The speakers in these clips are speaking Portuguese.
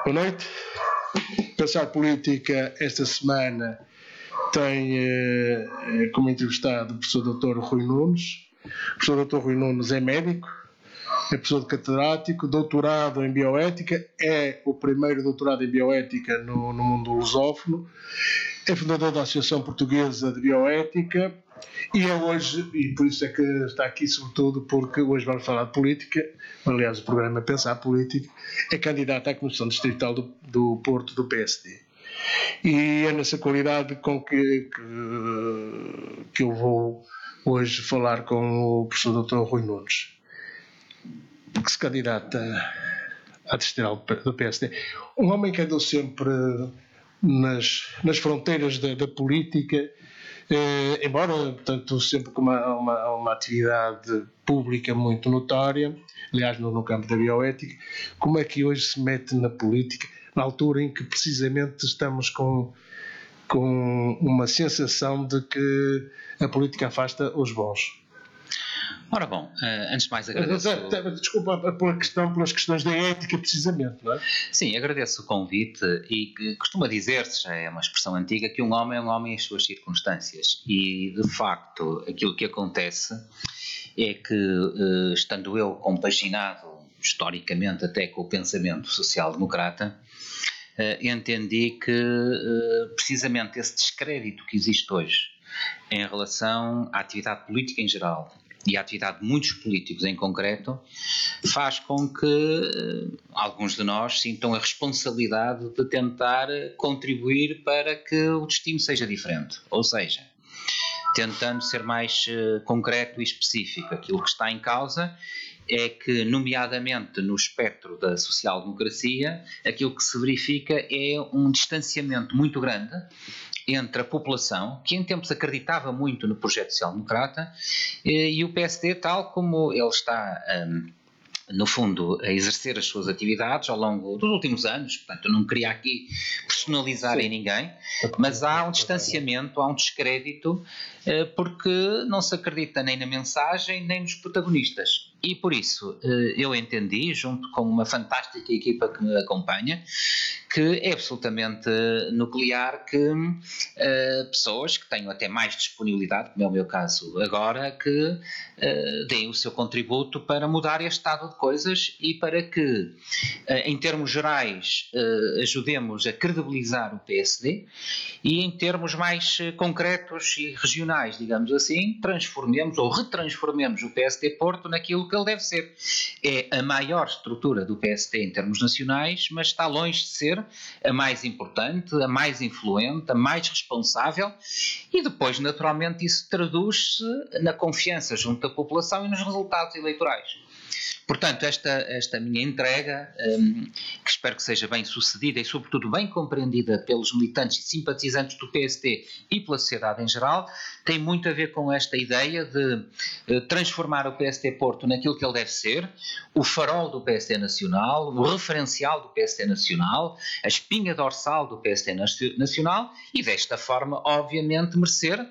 Boa noite. Pensar Política esta semana tem como entrevistado o professor Dr. Rui Nunes. O professor Dr. Rui Nunes é médico, é professor de catedrático, doutorado em bioética, é o primeiro doutorado em bioética no mundo lusófono, é fundador da Associação Portuguesa de Bioética e é hoje, e por isso é que está aqui sobretudo, porque hoje vamos falar de política, aliás o programa é Pensar Política, é candidato à Comissão Distrital do Porto do PSD. E é nessa qualidade com que eu vou hoje falar com o professor Dr. Rui Nunes, que se candidata à distrital do PSD. Um homem que andou sempre nas fronteiras da política, embora, portanto, sempre com uma atividade pública muito notória, aliás, no campo da bioética. Como é que hoje se mete na política, na altura em que precisamente estamos com uma sensação de que a política afasta os bons? Ora bom, antes de mais agradeço... Desculpa, pelas questões da ética, precisamente, não é? Sim, agradeço o convite e que costuma dizer-se, já é uma expressão antiga, que um homem é um homem em suas circunstâncias. E, de facto, aquilo que acontece é que, estando eu compaginado, historicamente, até com o pensamento social-democrata, entendi que, precisamente, esse descrédito que existe hoje em relação à atividade política em geral e à atividade de muitos políticos em concreto, faz com que alguns de nós sintam a responsabilidade de tentar contribuir para que o destino seja diferente. Ou seja, tentando ser mais concreto e específico. Aquilo que está em causa é que, nomeadamente no espectro da social-democracia, aquilo que se verifica é um distanciamento muito grande entre a população, que em tempos acreditava muito no projeto social-democrata, e o PSD, tal como ele está, no fundo, a exercer as suas atividades ao longo dos últimos anos. Portanto, eu não queria aqui personalizar em ninguém, mas há um distanciamento, há um descrédito, porque não se acredita nem na mensagem, nem nos protagonistas. E por isso eu entendi, junto com uma fantástica equipa que me acompanha, que é absolutamente nuclear que pessoas que tenham até mais disponibilidade, como é o meu caso agora, que deem o seu contributo para mudar este estado de coisas e para que, em termos gerais, ajudemos a credibilizar o PSD e, em termos mais concretos e regionais, digamos assim, transformemos ou retransformemos o PSD Porto naquilo que ele deve ser. É a maior estrutura do PSD em termos nacionais, mas está longe de ser a mais importante, a mais influente, a mais responsável, e depois, naturalmente, isso traduz-se na confiança junto da população e nos resultados eleitorais. Portanto, esta minha entrega, que espero que seja bem sucedida e, sobretudo, bem compreendida pelos militantes e simpatizantes do PSD e pela sociedade em geral, tem muito a ver com esta ideia de transformar o PSD Porto naquilo que ele deve ser, o farol do PSD Nacional, o referencial do PSD Nacional, a espinha dorsal do PSD Nacional e, desta forma, obviamente, merecer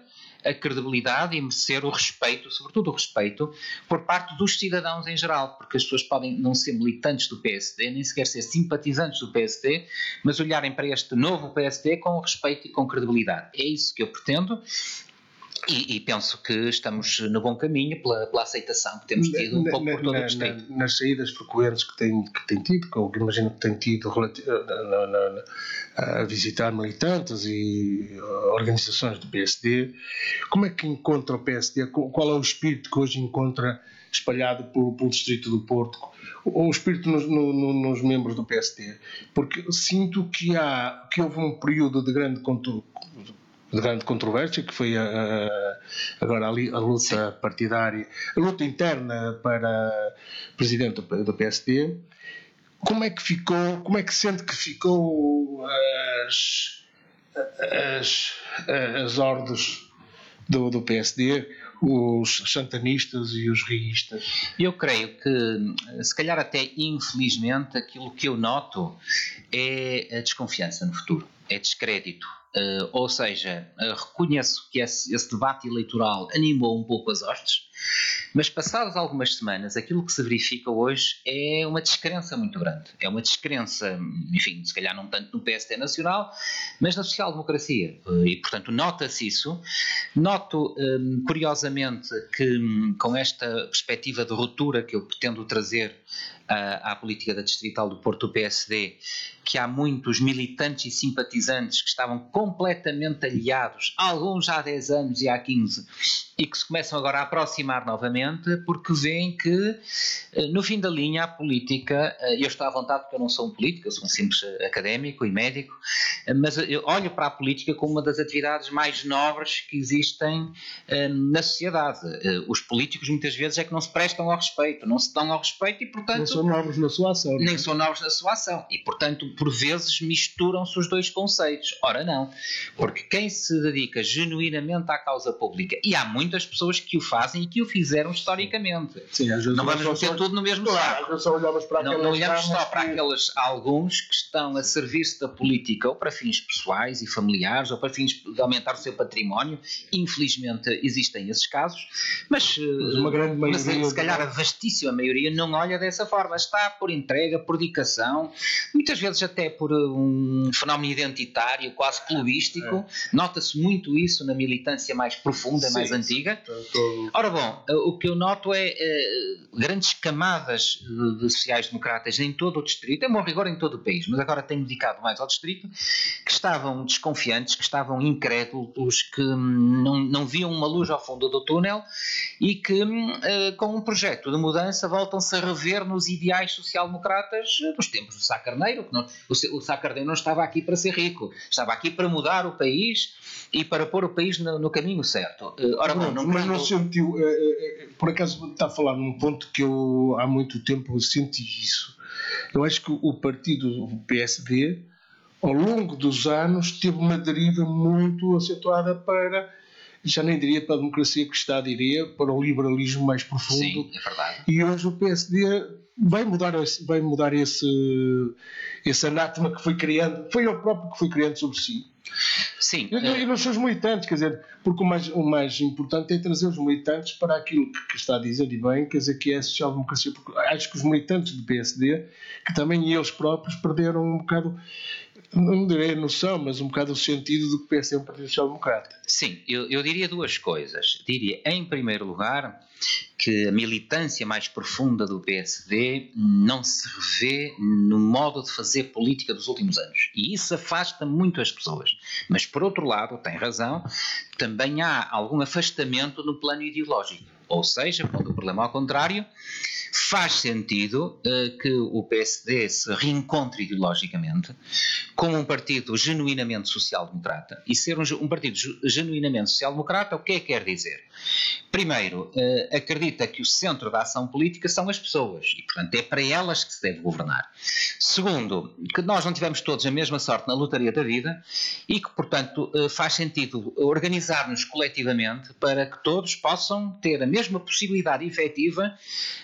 a credibilidade e merecer o respeito, sobretudo o respeito, por parte dos cidadãos em geral, porque as pessoas podem não ser militantes do PSD, nem sequer ser simpatizantes do PSD, mas olharem para este novo PSD com respeito e com credibilidade. É isso que eu pretendo. E penso que estamos no bom caminho pela aceitação que temos tido um pouco por todo o distrito. Nas saídas frequentes que tem tido, que eu imagino que tem tido a visitar militantes e organizações do PSD, como é que encontra o PSD? Qual é o espírito que hoje encontra espalhado pelo distrito do Porto? Ou o espírito nos membros do PSD? Porque sinto que houve um período de grande controvérsia, que foi agora a luta partidária, a luta interna para presidente do PSD. Como é que sente que ficou as hordas do PSD, os santanistas e os reístas? Eu creio que, se calhar até infelizmente, aquilo que eu noto é a desconfiança no futuro, é descrédito. Ou seja, reconheço que esse debate eleitoral animou um pouco as hostes, Mas passadas algumas semanas, aquilo que se verifica hoje é uma descrença muito grande. É uma descrença, enfim, se calhar não tanto no PSD nacional, mas na social-democracia. E, portanto, nota-se isso. Noto, curiosamente, que com esta perspectiva de ruptura que eu pretendo trazer à política da Distrital do Porto do PSD, que há muitos militantes e simpatizantes que estavam completamente aliados, alguns há 10 anos e há 15, e que se começam agora a aproximar novamente, porque veem que, no fim da linha, a política, eu estou à vontade porque eu não sou um político, eu sou um simples académico e médico, mas eu olho para a política como uma das atividades mais nobres que existem na sociedade. Os políticos muitas vezes é que não se prestam ao respeito, não se dão ao respeito e, portanto... Não são nobres na sua ação. Nem são nobres na sua ação. E, portanto, por vezes misturam-se os dois conceitos. Ora, não. Porque quem se dedica genuinamente à causa pública, e há muitas pessoas que o fazem e que o fizeram historicamente. Sim, às vezes não vamos meter tudo no mesmo saco. Não olhamos só para aqueles alguns que estão a servir-se da política ou para fins pessoais e familiares ou para fins de aumentar o seu património. Infelizmente existem esses casos, mas uma grande maioria, se calhar a vastíssima maioria não olha dessa forma. Está por entrega, por dedicação, muitas vezes até por um fenómeno identitário, quase clubístico. Nota-se muito isso na militância mais profunda, mais antiga. Ora bom, o que eu noto é grandes camadas de sociais-democratas em todo o distrito, é bom rigor em todo o país, mas agora tenho dedicado mais ao distrito, que estavam desconfiantes, que estavam incrédulos, que não viam uma luz ao fundo do túnel e que com um projeto de mudança voltam-se a rever nos ideais social-democratas dos tempos do Sá Carneiro, que não, o Sá Carneiro não estava aqui para ser rico, estava aqui para mudar o país e para pôr o país no caminho certo. Ora, mas não sentiu, por acaso está a falar num ponto que eu há muito tempo senti isso. Eu acho que o partido, o PSD, ao longo dos anos teve uma deriva muito acentuada para, já nem diria para a democracia cristã, diria para o liberalismo mais profundo. Sim, é verdade. E hoje o PSD vai mudar esse anátema que foi criando, foi ele próprio que foi criando sobre si. Sim. E nos seus militantes, quer dizer, porque o mais importante é trazer os militantes para aquilo que está a dizer, e bem, quer dizer, que é a social-democracia, porque acho que os militantes do PSD, que também eles próprios perderam um bocado, não direi a noção, mas um bocado o sentido do que o PSD é um partido social-democrata. Sim, eu diria duas coisas. Diria, em primeiro lugar, que a militância mais profunda do PSD não se revê no modo de fazer política dos últimos anos. E isso afasta muito as pessoas. Mas, por outro lado, tem razão, também há algum afastamento no plano ideológico. Ou seja, quando o problema é ao contrário, faz sentido que o PSD se reencontre ideologicamente como um partido genuinamente social-democrata. E ser um partido genuinamente social-democrata, o que é que quer dizer? Primeiro, acredita que o centro da ação política são as pessoas e, portanto, é para elas que se deve governar. Segundo, que nós não tivemos todos a mesma sorte na lotaria da vida e que, portanto, faz sentido organizar-nos coletivamente para que todos possam ter a mesma possibilidade efetiva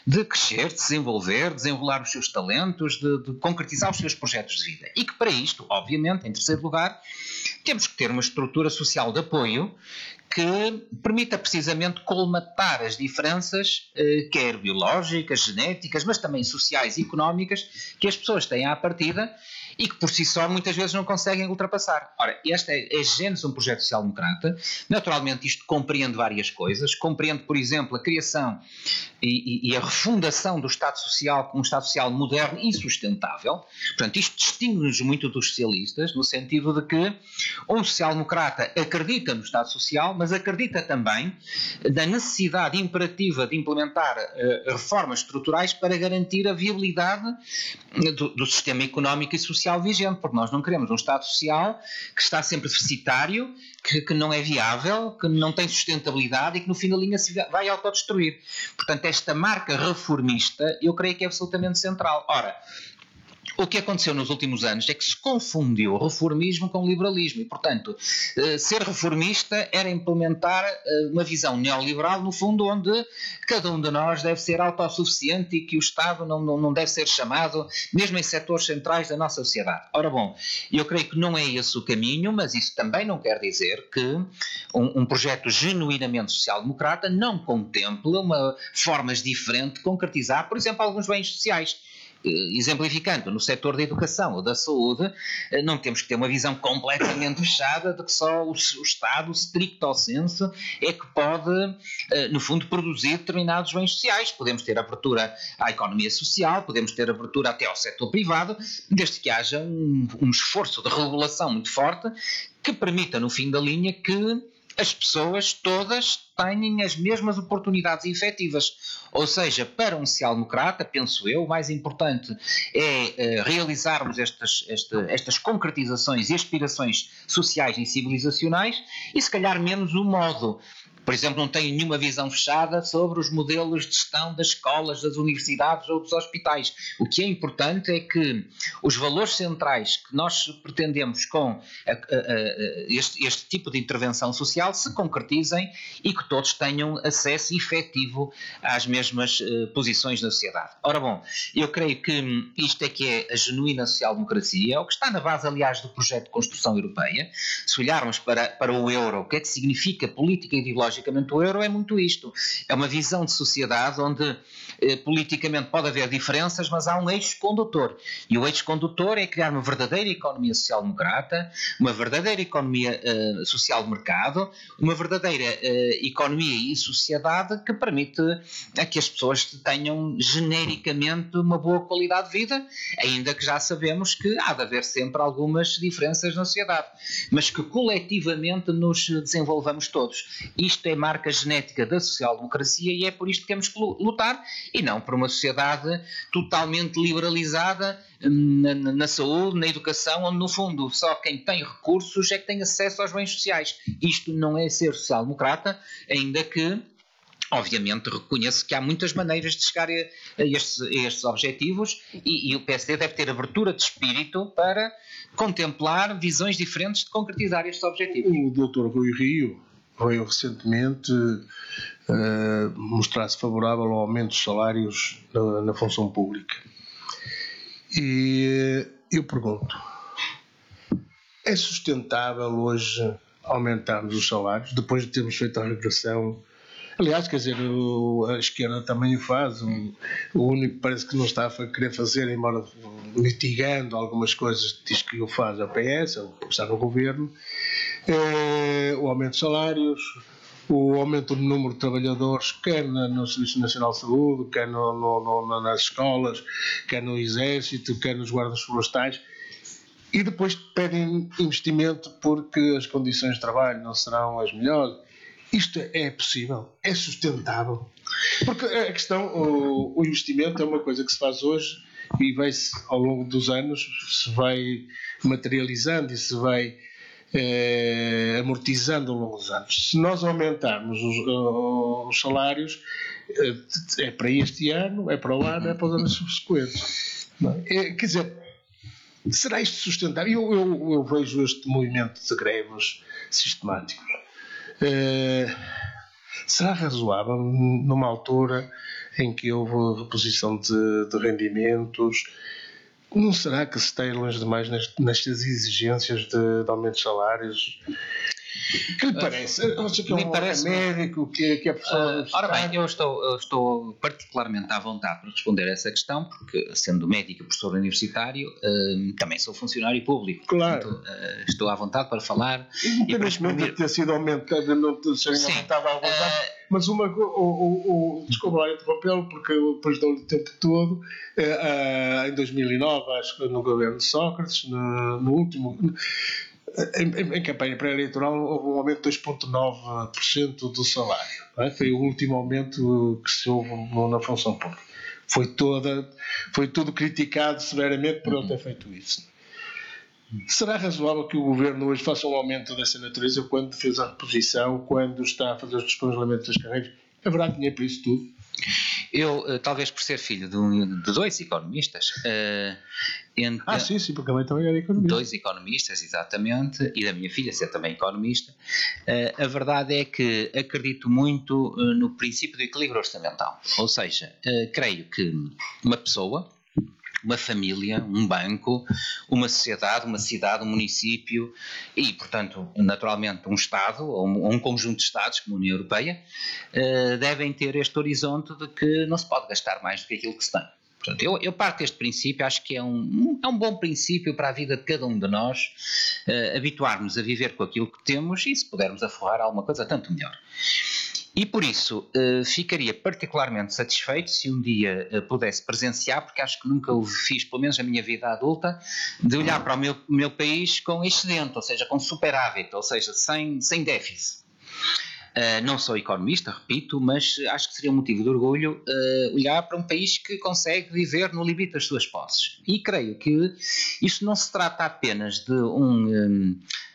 de crescer, de desenrolar os seus talentos, de concretizar os seus projetos de vida. E que para isto, obviamente, em terceiro lugar, temos que ter uma estrutura social de apoio que permita precisamente colmatar as diferenças, quer biológicas, genéticas, mas também sociais e económicas, que as pessoas têm à partida e que por si só muitas vezes não conseguem ultrapassar. Ora, esta é a gênese de um projeto social-democrata. Naturalmente isto compreende várias coisas, compreende, por exemplo, a criação e a refundação do Estado Social como um Estado Social moderno e sustentável. Portanto, isto distingue-nos muito dos socialistas, no sentido de que um social-democrata acredita no Estado Social, mas acredita também na necessidade imperativa de implementar reformas estruturais para garantir a viabilidade do sistema económico e social vigente, porque nós não queremos um Estado Social que está sempre deficitário, que não é viável, que não tem sustentabilidade e que no fim da linha se vai autodestruir. Portanto, esta marca reformista eu creio que é absolutamente central. Ora, O que aconteceu nos últimos anos é que se confundiu o reformismo com o liberalismo e, portanto, ser reformista era implementar uma visão neoliberal, no fundo, onde cada um de nós deve ser autossuficiente e que o Estado não deve ser chamado, mesmo em setores centrais da nossa sociedade. Ora bom, eu creio que não é esse o caminho, mas isso também não quer dizer que um projeto genuinamente social-democrata não contemple formas diferentes de concretizar, por exemplo, alguns bens sociais. Exemplificando, no setor da educação ou da saúde, não temos que ter uma visão completamente fechada de que só o Estado, stricto sensu, é que pode, no fundo, produzir determinados bens sociais. Podemos ter abertura à economia social, podemos ter abertura até ao setor privado, desde que haja um esforço de regulação muito forte que permita, no fim da linha, que as pessoas todas tenham as mesmas oportunidades efetivas. Ou seja, para um social-democrata, penso eu, o mais importante é realizarmos estas concretizações e aspirações sociais e civilizacionais e se calhar menos o modo. Por exemplo, não tenho nenhuma visão fechada sobre os modelos de gestão das escolas, das universidades ou dos hospitais. O que é importante é que os valores centrais que nós pretendemos com este tipo de intervenção social se concretizem e que todos tenham acesso efetivo às mesmas posições na sociedade. Ora bom, eu creio que isto é que é a genuína social-democracia, é o que está na base, aliás, do projeto de construção europeia. Se olharmos para o euro, o que é que significa política ideológica? Logicamente o euro é muito isto, é uma visão de sociedade onde politicamente pode haver diferenças, mas há um eixo condutor, e o eixo condutor é criar uma verdadeira economia social-democrata, uma verdadeira economia social de mercado, uma verdadeira economia e sociedade que permite a que as pessoas tenham genericamente uma boa qualidade de vida, ainda que já sabemos que há de haver sempre algumas diferenças na sociedade, mas que coletivamente nos desenvolvamos todos. Isto é marca genética da social-democracia e é por isto que temos que lutar e não por uma sociedade totalmente liberalizada na saúde, na educação, onde no fundo só quem tem recursos é que tem acesso aos bens sociais. Isto não é ser social-democrata, ainda que obviamente reconheço que há muitas maneiras de chegar a estes objetivos e o PSD deve ter abertura de espírito para contemplar visões diferentes de concretizar estes objetivos. O Dr. Rui Rio veio recentemente mostrar-se favorável ao aumento dos salários na função pública. E eu pergunto, é sustentável hoje aumentarmos os salários depois de termos feito a regressão? Aliás, quer dizer, a esquerda também o faz, o único que parece que não está a querer fazer, embora mitigando algumas coisas, diz que o faz a PS, ou está no governo, o aumento de salários, o aumento do número de trabalhadores, quer no Serviço Nacional de Saúde, quer nas escolas, quer no Exército, quer nos guardas florestais, e depois pedem investimento porque as condições de trabalho não serão as melhores. Isto é possível? É sustentável? Porque a questão, o investimento é uma coisa que se faz hoje e vai-se, ao longo dos anos, se vai materializando e se vai amortizando ao longo dos anos. Se nós aumentarmos os salários, é para este ano, é para o ano, é para os anos subsequentes. Quer dizer, será isto sustentável? Eu vejo este movimento de greves sistemáticos. Será razoável numa altura em que houve reposição de rendimentos? Não será que se está longe demais nestas exigências de aumento de salários? O que lhe parece? Acha que é um médico, que é professor? Ora bem, eu estou particularmente à vontade para responder a essa questão, porque sendo médico e professor universitário, também sou funcionário público. Claro. Portanto, estou à vontade para falar. Independentemente de ter sido aumentado, não serem aumentado há alguns anos, mas desculpa lá interrompê-lo, porque eu depois dou-lhe o tempo todo, em 2009, acho que no governo de Sócrates, no último... Em campanha pré-eleitoral houve um aumento de 2,9% do salário. Não é? Foi o último aumento que se houve na função pública. Foi tudo criticado severamente por ele ter feito isso. Será razoável que o governo hoje faça um aumento dessa natureza quando fez a reposição, quando está a fazer os descongelamentos das carreiras? Haverá dinheiro para isso tudo? Eu, talvez por ser filho de dois economistas, Sim, porque a mãe também era economista. 2 economistas, exatamente, e da minha filha ser também economista. A verdade é que acredito muito no princípio do equilíbrio orçamental. Ou seja, creio que uma pessoa, uma família, um banco, uma sociedade, uma cidade, um município e, portanto, naturalmente um Estado ou um conjunto de Estados, como a União Europeia, devem ter este horizonte de que não se pode gastar mais do que aquilo que se tem. Portanto, eu parto deste princípio, acho que é um bom princípio para a vida de cada um de nós, habituarmos a viver com aquilo que temos e, se pudermos aforrar alguma coisa, tanto melhor. E por isso ficaria particularmente satisfeito se um dia pudesse presenciar, porque acho que nunca o fiz, pelo menos na minha vida adulta, de olhar para o meu país com excedente, ou seja, com superávit, ou seja, sem déficit. Não sou economista, repito, mas acho que seria um motivo de orgulho olhar para um país que consegue viver no limite das suas posses. E creio que isso não se trata apenas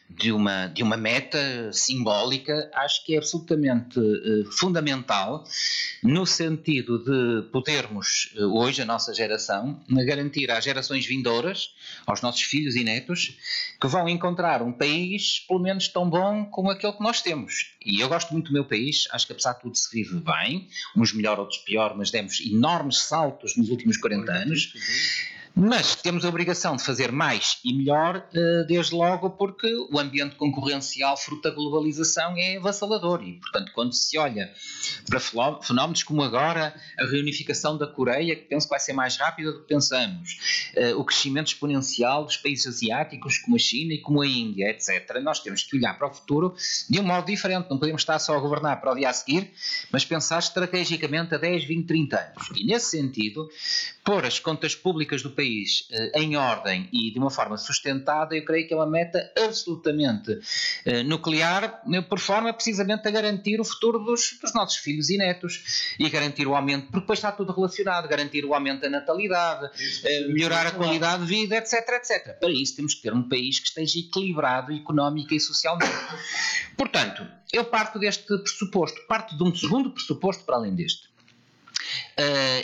de uma meta simbólica, acho que é absolutamente fundamental no sentido de podermos, hoje, a nossa geração, garantir às gerações vindouras, aos nossos filhos e netos, que vão encontrar um país pelo menos tão bom como aquele que nós temos. E eu gosto muito do meu país, acho que apesar de tudo se vive bem, uns melhor, outros pior, mas demos enormes saltos nos últimos 40 anos. Mas temos a obrigação de fazer mais e melhor, desde logo porque o ambiente concorrencial fruto da globalização é avassalador e, portanto, quando se olha para fenómenos como agora a reunificação da Coreia, que penso que vai ser mais rápida do que pensamos, o crescimento exponencial dos países asiáticos como a China e como a Índia, etc., nós temos que olhar para o futuro de um modo diferente, não podemos estar só a governar para o dia a seguir, mas pensar estrategicamente a 10, 20, 30 anos. E nesse sentido, pôr as contas públicas do país em ordem e de uma forma sustentada, eu creio que é uma meta absolutamente nuclear, por forma precisamente a garantir o futuro dos nossos filhos e netos e garantir o aumento, porque depois está tudo relacionado, garantir o aumento da natalidade, melhorar a qualidade de vida, etc, etc. Para isso temos que ter um país que esteja equilibrado económica e socialmente. Portanto, eu parto deste pressuposto, parto de um segundo pressuposto para além deste.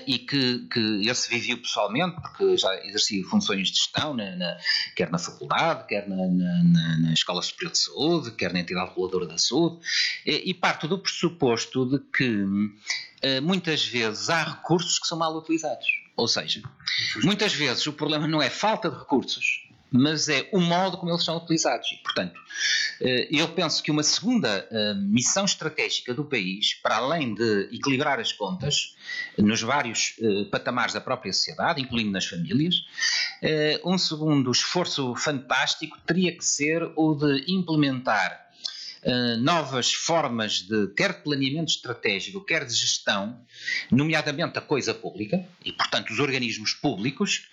E que esse vivi pessoalmente, porque já exerci funções de gestão, quer na faculdade, quer na Escola Superior de Saúde, quer na entidade reguladora da saúde, e parto do pressuposto de que muitas vezes há recursos que são mal utilizados. Ou seja, muitas vezes o problema não é falta de recursos, mas é o modo como eles são utilizados. E, portanto, eu penso que uma segunda missão estratégica do país, para além de equilibrar as contas nos vários patamares da própria sociedade, incluindo nas famílias, um segundo esforço fantástico teria que ser o de implementar novas formas quer de planeamento estratégico, quer de gestão, nomeadamente a coisa pública e, portanto, os organismos públicos,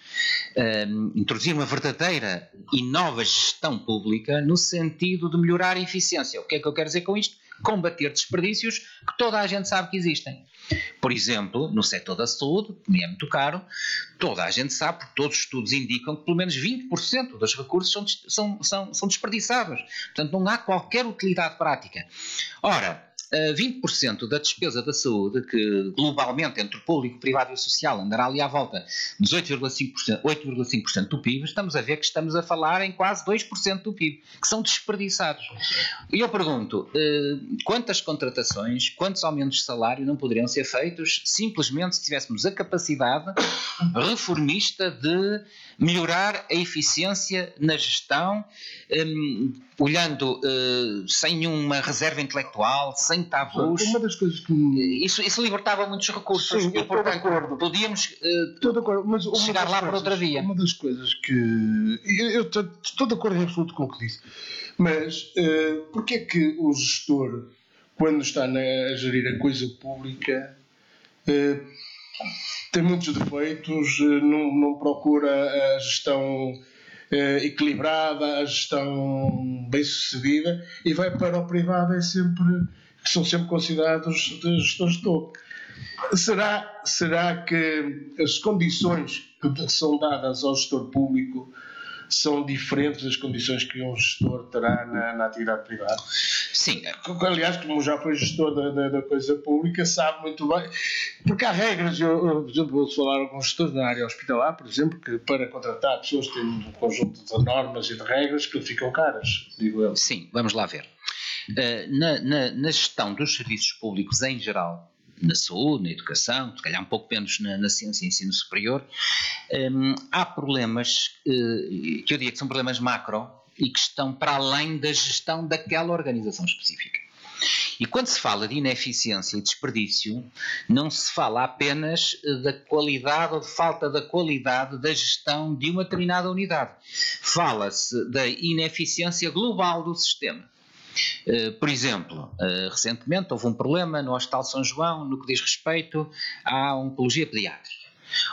introduzir uma verdadeira e nova gestão pública no sentido de melhorar a eficiência. O que é que eu quero dizer com isto? Combater desperdícios que toda a gente sabe que existem. Por exemplo, no setor da saúde, que me é muito caro, toda a gente sabe, porque todos os estudos indicam que pelo menos 20% dos recursos são desperdiçados. Portanto, não há qualquer utilidade prática. Ora, 20% da despesa da saúde, que globalmente entre o público, privado e o social andará ali à volta dos 8,5% do PIB, estamos a ver que estamos a falar em quase 2% do PIB, que são desperdiçados. E eu pergunto, quantas contratações, quantos aumentos de salário não poderiam ser feitos simplesmente se tivéssemos a capacidade reformista de melhorar a eficiência na gestão, olhando sem nenhuma reserva intelectual, sem tabus. Uma das coisas que... Isso libertava muitos recursos. Sim, e, portanto, podíamos mas chegar lá por outra via. Uma das coisas que... Eu estou de acordo em absoluto com o que disse. Mas porquê é que o gestor, quando está a gerir a coisa pública, tem muitos defeitos, não procura a gestão equilibrada, a gestão bem sucedida, e vai para o privado, que são sempre considerados de gestores de topo? Será que as condições que são dadas ao gestor público são diferentes das condições que um gestor terá na atividade privada? Sim. Aliás, como já foi gestor da coisa pública, sabe muito bem, porque há regras. Eu, por exemplo, vou falar alguns gestores na área hospitalar, por exemplo, que para contratar pessoas têm um conjunto de normas e de regras que ficam caras, digo eu. Sim, vamos lá ver. Na gestão dos serviços públicos em geral, na saúde, na educação, se calhar um pouco menos na ciência e ensino superior, há problemas que eu diria que são problemas macro e que estão para além da gestão daquela organização específica. E quando se fala de ineficiência e desperdício, não se fala apenas da qualidade ou de falta da qualidade da gestão de uma determinada unidade. Fala-se da ineficiência global do sistema. Por exemplo, recentemente houve um problema no Hospital São João no que diz respeito à oncologia pediátrica.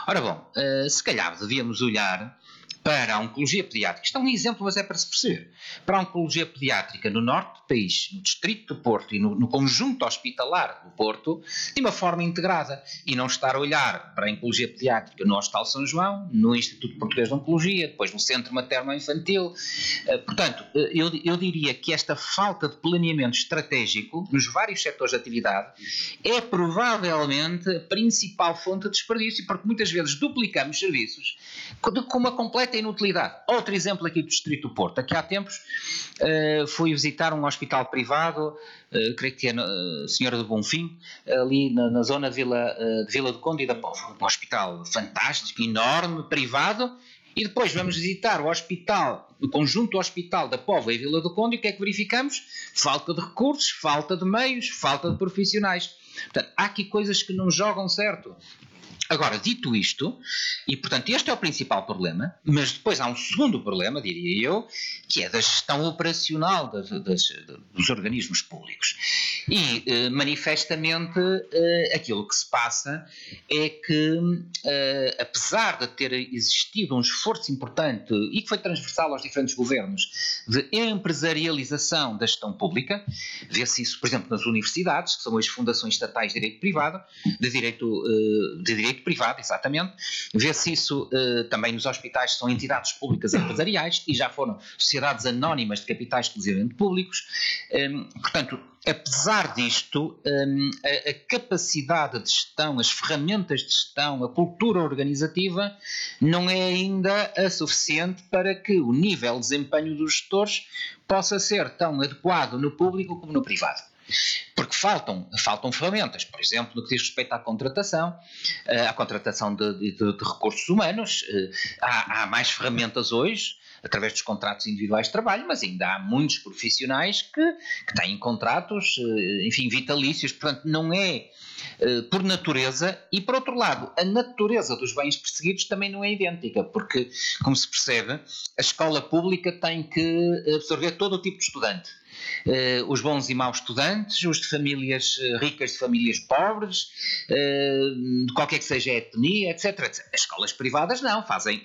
Ora bom, se calhar devíamos olhar para a oncologia pediátrica, isto é um exemplo, mas é para se perceber, para a oncologia pediátrica no norte do país, no distrito do Porto e no conjunto hospitalar do Porto, de uma forma integrada, e não estar a olhar para a oncologia pediátrica no Hospital São João, no Instituto Português de Oncologia, depois no Centro Materno-Infantil. Portanto, eu diria que esta falta de planeamento estratégico nos vários setores de atividade é provavelmente a principal fonte de desperdício, porque muitas vezes duplicamos serviços com uma completa inutilidade. Outro exemplo aqui do Distrito do Porto. Aqui há tempos fui visitar um hospital privado, creio que é Senhora do Bonfim, ali na zona de Vila do Conde e da Póvoa. Um hospital fantástico, enorme, privado, e depois vamos visitar o hospital, o conjunto hospital da Póvoa e Vila do Conde, e o que é que verificamos? Falta de recursos, falta de meios, falta de profissionais. Portanto, há aqui coisas que não jogam certo. Agora, dito isto, e portanto este é o principal problema, mas depois há um segundo problema, diria eu, que é da gestão operacional dos organismos públicos. E manifestamente aquilo que se passa é que, apesar de ter existido um esforço importante e que foi transversal aos diferentes governos de empresarialização da gestão pública, vê-se isso, por exemplo, nas universidades, que são as fundações estatais de direito privado, de direito privado, exatamente. Vê-se isso também nos hospitais, que são entidades públicas empresariais e já foram sociedades anónimas de capitais exclusivamente públicos. Portanto, apesar disto, a capacidade de gestão, as ferramentas de gestão, a cultura organizativa não é ainda a suficiente para que o nível de desempenho dos gestores possa ser tão adequado no público como no privado. Porque faltam ferramentas, por exemplo, no que diz respeito à contratação de recursos humanos. Há mais ferramentas hoje, através dos contratos individuais de trabalho, mas ainda há muitos profissionais que têm contratos, enfim, vitalícios. Portanto, não é por natureza. E, por outro lado, a natureza dos bens perseguidos também não é idêntica, porque, como se percebe, a escola pública tem que absorver todo o tipo de estudante. Os bons e maus estudantes, os de famílias ricas, de famílias pobres, de qualquer que seja a etnia, etc. As escolas privadas não, fazem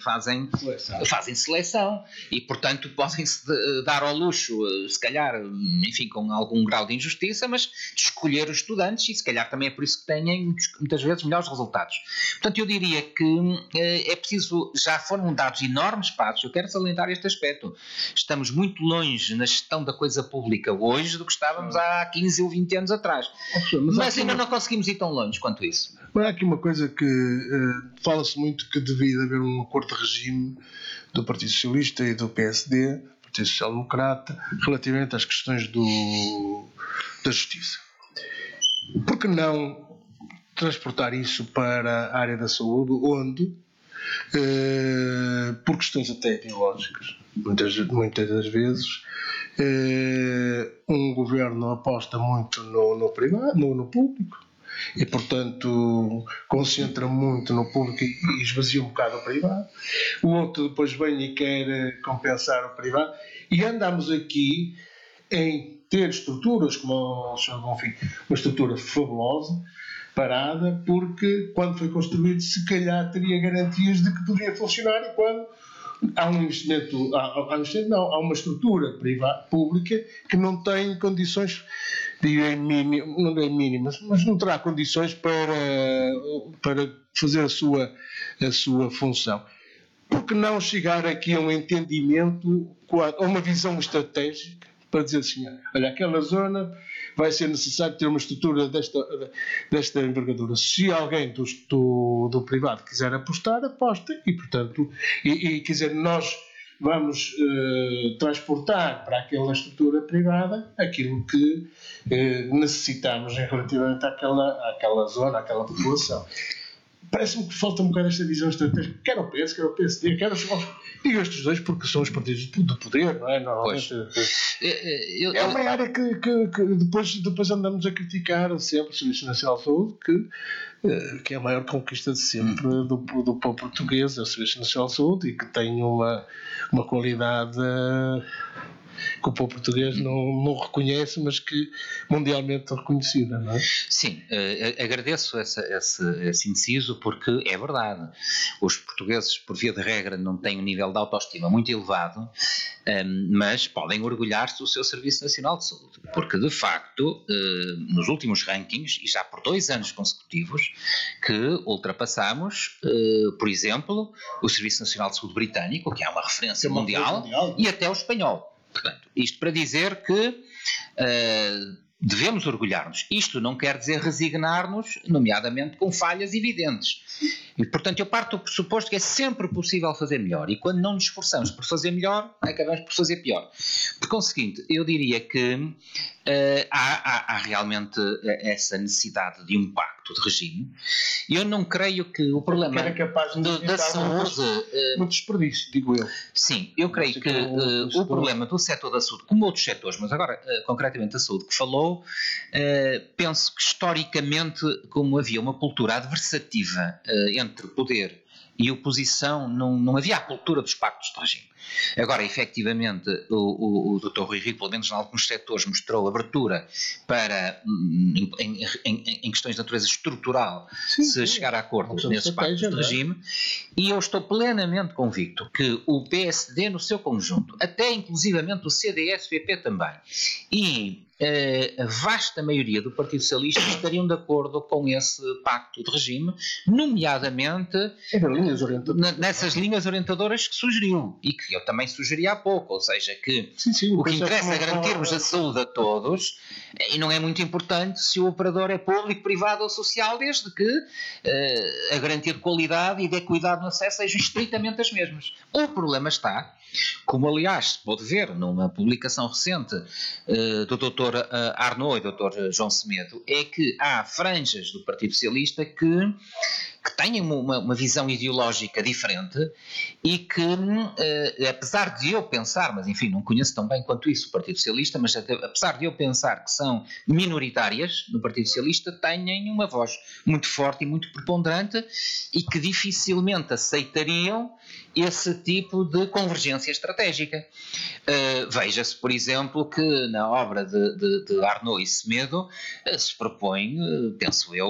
seleção e, portanto, podem-se dar ao luxo, se calhar, enfim, com algum grau de injustiça, mas de escolher os estudantes, e se calhar também é por isso que têm muitas vezes melhores resultados. Portanto, eu diria que é preciso, já foram dados enormes passos. Eu quero salientar este aspecto. Estamos muito longe na gestão da coisa pública hoje do que estávamos há 15 ou 20 anos atrás. Mas ainda não conseguimos ir tão longe quanto isso. Mas há aqui uma coisa que fala-se muito, que devia haver um acordo de regime do Partido Socialista e do PSD, Partido Social Democrata, relativamente às questões da justiça. Por que não transportar isso para a área da saúde, onde, por questões até ideológicas, muitas das vezes, um governo aposta muito no privado, no público, e portanto concentra muito no público e esvazia um bocado o privado. O outro depois vem e quer compensar o privado, e andamos aqui em ter estruturas como o Sr. Bonfim, uma estrutura fabulosa, parada, porque quando foi construído se calhar teria garantias de que poderia funcionar, e quando há um investimento, há uma estrutura pública que não tem condições, não é mínimas, mas não terá condições para fazer a sua função. por que não chegar aqui a um entendimento, a uma visão estratégica, para dizer assim, olha, aquela zona vai ser necessário ter uma estrutura desta envergadura. Se alguém do privado quiser apostar, aposta, e portanto, quer dizer, nós vamos transportar para aquela estrutura privada aquilo que necessitamos relativamente àquela zona, àquela população. Parece-me que falta um bocado esta visão estratégica, quer o PS, quer o PSD, quer digo estes dois porque são os partidos do poder, não é? Normalmente é uma área que depois andamos a criticar sempre o Serviço Nacional de Saúde, que é a maior conquista de sempre do povo português, é o Serviço Nacional de Saúde, e que tem uma qualidade que o povo português não reconhece, mas que mundialmente é reconhecida, não é? Sim, agradeço esse inciso, porque é verdade. Os portugueses, por via de regra, não têm um nível de autoestima muito elevado, mas podem orgulhar-se do seu Serviço Nacional de Saúde, porque de facto, nos últimos rankings, e já por 2 anos consecutivos, que ultrapassamos, por exemplo, o Serviço Nacional de Saúde britânico, que é uma referência mundial, e até o espanhol. Portanto, isto para dizer que devemos orgulhar-nos. Isto não quer dizer resignar-nos, nomeadamente com falhas evidentes. E, portanto, eu parto do pressuposto que é sempre possível fazer melhor. E quando não nos esforçamos por fazer melhor, acabamos por fazer pior. Por conseguinte, eu diria que há realmente essa necessidade de um pacto de regime. Eu não creio que o problema da saúde... no desperdício, digo eu. Sim, eu creio que o problema do setor da saúde, como outros setores, mas agora concretamente a saúde que falou, penso que historicamente, como havia uma cultura adversativa entre poder e oposição, não havia a cultura dos pactos de regime. Agora, efetivamente, o Dr. Rui Rio, pelo menos em alguns setores, mostrou abertura para, em questões de natureza estrutural, se chegar a acordo nesses pactos de regime, e eu estou plenamente convicto que o PSD no seu conjunto, até inclusivamente o CDS-PP também, e a vasta maioria do Partido Socialista estariam de acordo com esse pacto de regime, nomeadamente nessas linhas orientadoras que sugeriu e que eu também sugeri há pouco, ou seja, que o que interessa é garantirmos a saúde a todos, e não é muito importante se o operador é público, privado ou social, desde que a garantia de qualidade e de equidade no acesso sejam estritamente as mesmas. O problema está, como aliás se pode ver numa publicação recente do Dr. Arnaud e do Dr. João Semedo, é que há franjas do Partido Socialista que têm uma visão ideológica diferente e que, apesar de eu pensar, mas enfim, não conheço tão bem quanto isso o Partido Socialista, mas apesar de eu pensar que são minoritárias no Partido Socialista, têm uma voz muito forte e muito preponderante e que dificilmente aceitariam esse tipo de convergência estratégica. Veja-se, por exemplo, que na obra de Arnaud e Semedo se propõe, penso eu,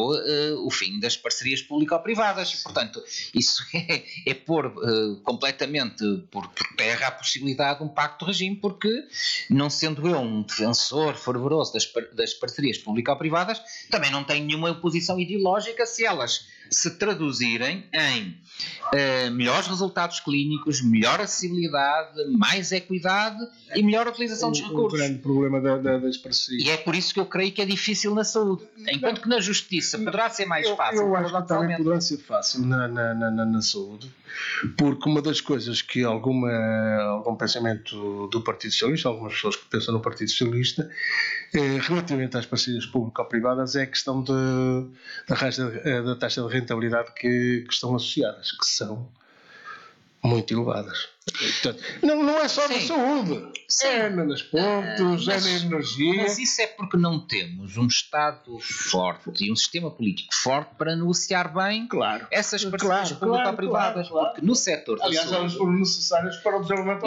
o fim das parcerias público-privadas. Portanto, isso é pôr completamente por terra a possibilidade de um pacto de regime, porque, não sendo eu um defensor fervoroso das parcerias público-privadas, também não tenho nenhuma oposição ideológica se elas se traduzirem em melhores resultados clínicos, melhor acessibilidade, mais equidade e melhor utilização dos recursos. O grande problema das parcerias. E é por isso que eu creio que é difícil na saúde. Enquanto que na justiça poderá ser mais fácil. Eu acho que também poderá ser fácil na saúde, porque uma das coisas que algum pensamento do Partido Socialista, algumas pessoas que pensam no Partido Socialista, relativamente às parcerias público-privadas, é a questão da taxa de rentabilidade que estão associadas, que são muito elevadas. Portanto, não é só na saúde, é nas pontos, é na energia. Mas isso é porque não temos um Estado forte e um sistema político forte para negociar bem essas parcerias público-privadas. Porque no setor da aliás, elas foram necessárias para o desenvolvimento.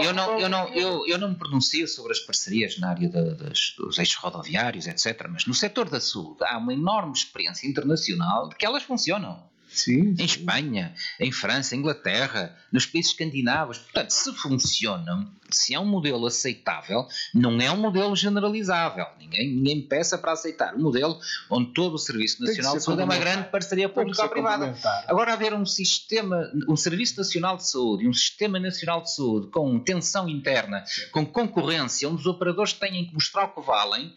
Eu não me pronuncio sobre as parcerias na área dos eixos rodoviários, etc. Mas no setor da saúde há uma enorme experiência internacional de que elas funcionam. Sim. Em Espanha, em França, em Inglaterra, nos países escandinavos. Portanto, se funcionam, se é um modelo aceitável, não é um modelo generalizável. Ninguém me peça para aceitar um modelo onde todo o Serviço Nacional de Saúde é uma grande parceria público-privada. Agora, haver um Serviço Nacional de Saúde e um Sistema Nacional de Saúde com tensão interna, com concorrência, onde os operadores têm que mostrar o que valem,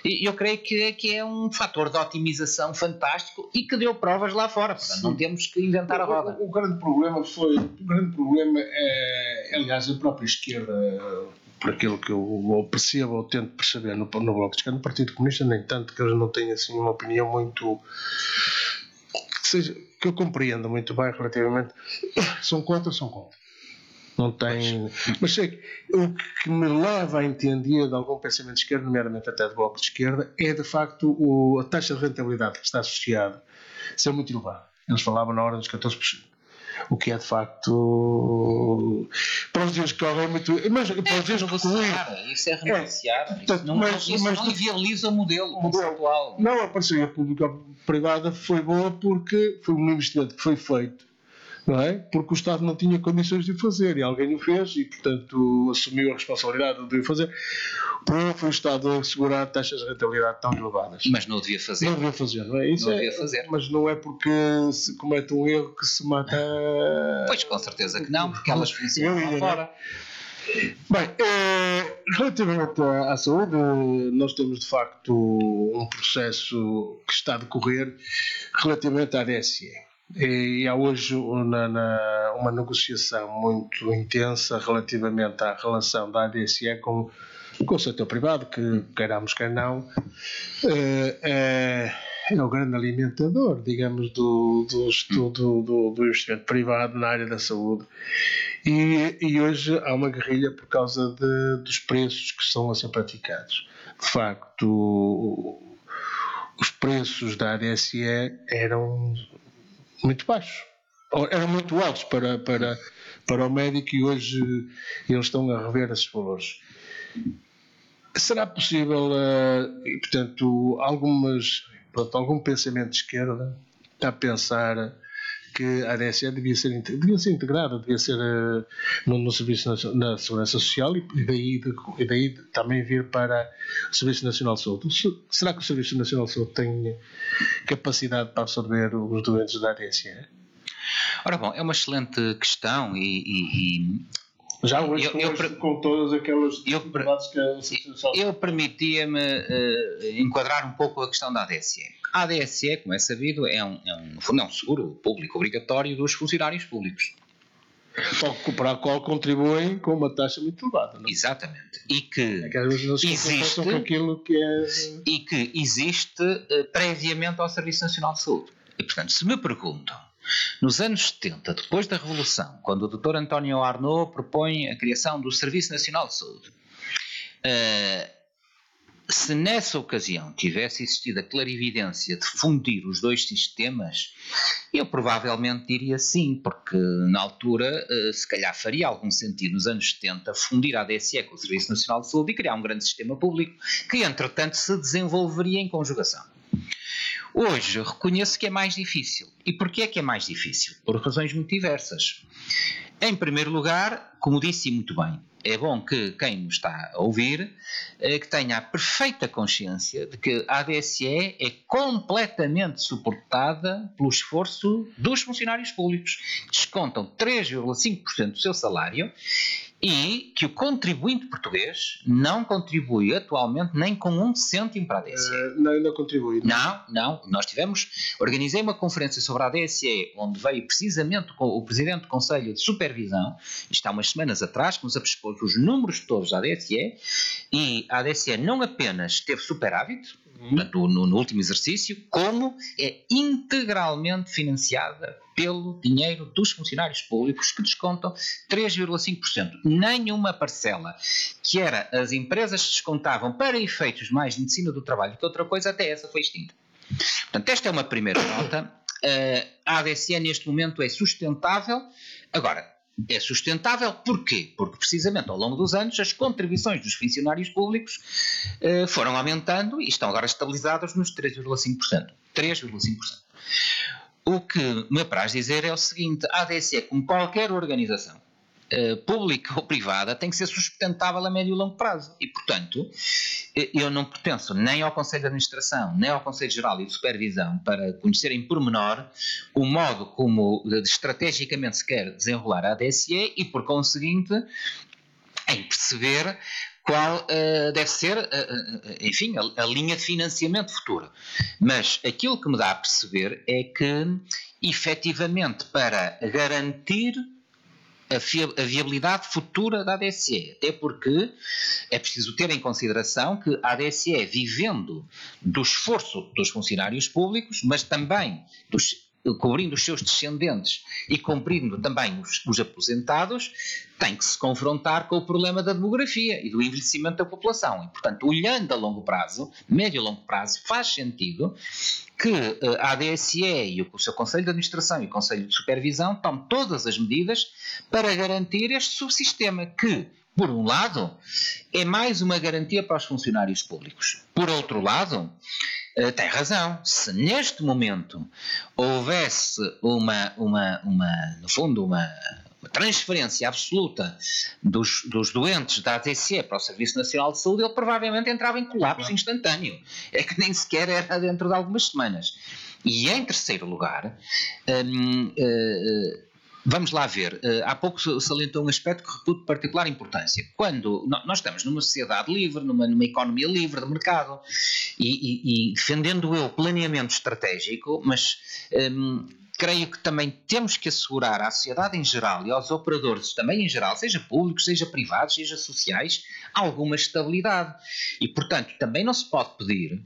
eu creio que é um fator de otimização fantástico e que deu provas lá fora. Portanto, não temos que inventar a roda. O grande problema é, aliás, a própria esquerda, por aquilo que eu percebo ou tento perceber no Bloco de Esquerda, no Partido Comunista, nem tanto, que eles não têm assim uma opinião muito que eu compreendo muito bem relativamente. São contra. Não tem. Mas sei que o que me leva a entender de algum pensamento de esquerda, nomeadamente até do Bloco de Esquerda, é de facto a taxa de rentabilidade que está associada ser muito elevada. Eles falavam na ordem dos 14%. O que é de facto para os dias que correm muito. Mas para os dias que correm. Isso é renegociar. Isso não inviabiliza o modelo atual. Não, a parceria pública-privada foi boa porque foi um investimento que foi feito, não é? Porque o Estado não tinha condições de o fazer e alguém o fez e, portanto, assumiu a responsabilidade de o fazer. Foi o Estado a assegurar taxas de rentabilidade tão elevadas. Mas não o devia fazer. Não devia fazer, não é? Isso não devia fazer. Mas não é porque se comete um erro que se mata. Pois, com certeza que não, porque elas funcionam lá fora. Bem, relativamente à saúde, nós temos de facto um processo que está a decorrer relativamente à DSE. E há hoje uma negociação muito intensa relativamente à relação da ADSE com o setor privado, que queiramos quer não, é o grande alimentador, digamos, do investimento privado na área da saúde. E hoje há uma guerrilha por causa dos preços que são a ser praticados. De facto, os preços da ADSE eram muito baixos, eram muito altos para o médico, e hoje eles estão a rever esses valores. Será possível, e portanto, algum pensamento de esquerda está a pensar que a ADSE devia ser integrada, devia ser no Serviço Nacional de Segurança Social e daí também vir para o Serviço Nacional de Saúde. Será que o Serviço Nacional de Saúde tem capacidade para absorver os doentes da ADSE? Ora bom, é uma excelente questão e já hoje com todas aquelas dificuldades que a Serviço Nacional de Saúde... Eu permitia-me enquadrar um pouco a questão da ADSE. A ADSE, como é sabido, no fundo é um seguro público obrigatório dos funcionários públicos. Para o qual contribuem com uma taxa muito elevada. Não? Exatamente. E que existe previamente ao Serviço Nacional de Saúde. E, portanto, se me perguntam, nos anos 70, depois da Revolução, quando o Dr. António Arnaud propõe a criação do Serviço Nacional de Saúde, se nessa ocasião tivesse existido a clarividência de fundir os dois sistemas, eu provavelmente diria sim, porque na altura se calhar faria algum sentido nos anos 70 fundir a ADSE com o Serviço Nacional de Saúde e criar um grande sistema público que entretanto se desenvolveria em conjugação. Hoje reconheço que é mais difícil. E porquê é que é mais difícil? Por razões muito diversas. Em primeiro lugar, como disse muito bem, é bom que quem nos está a ouvir que tenha a perfeita consciência de que a ADSE é completamente suportada pelo esforço dos funcionários públicos, que descontam 3,5% do seu salário e que o contribuinte português não contribui atualmente nem com 1 cêntimo para a ADSE. Não contribui. Não. Organizei uma conferência sobre a ADSE, onde veio precisamente o Presidente do Conselho de Supervisão, isto há umas semanas atrás, que nos expôs os números todos da ADSE, e a ADSE não apenas teve superávit, portanto, no último exercício, como é integralmente financiada pelo dinheiro dos funcionários públicos, que descontam 3,5%. Nenhuma parcela que as empresas descontavam para efeitos mais de medicina do trabalho que outra coisa, até essa foi extinta. Portanto, esta é uma primeira nota. A ADSE neste momento é sustentável. Agora, é sustentável porquê? Porque precisamente ao longo dos anos as contribuições dos funcionários públicos foram aumentando e estão agora estabilizadas nos 3,5%. o que me apraz dizer é o seguinte: a ADSE, como qualquer organização, pública ou privada, tem que ser sustentável a médio e longo prazo. E, portanto, eu não pertenço nem ao Conselho de Administração, nem ao Conselho Geral e de Supervisão para conhecer em pormenor o modo como estrategicamente se quer desenrolar a ADSE e, por conseguinte, em perceber qual deve ser, enfim, a linha de financiamento futura. Mas aquilo que me dá a perceber é que, efetivamente, para garantir a viabilidade futura da ADSE, até porque é preciso ter em consideração que a ADSE, vivendo do esforço dos funcionários públicos, mas também cobrindo os seus descendentes e cumprindo também os aposentados, tem que se confrontar com o problema da demografia e do envelhecimento da população. E, portanto, olhando a longo prazo, médio e longo prazo, faz sentido que a ADSE e o seu Conselho de Administração e o Conselho de Supervisão tomem todas as medidas para garantir este subsistema que, por um lado, é mais uma garantia para os funcionários públicos. Por outro lado, tem razão. Se neste momento houvesse no fundo, uma transferência absoluta dos doentes da ADSE para o Serviço Nacional de Saúde, ele provavelmente entrava em colapso instantâneo. É que nem sequer era dentro de algumas semanas. E em terceiro lugar, vamos lá ver, há pouco salientou um aspecto que reputo de particular importância. Quando nós estamos numa sociedade livre, numa economia livre de mercado, e defendendo eu planeamento estratégico, mas creio que também temos que assegurar à sociedade em geral e aos operadores também em geral, seja públicos, seja privados, seja sociais, alguma estabilidade. E, portanto, também não se pode pedir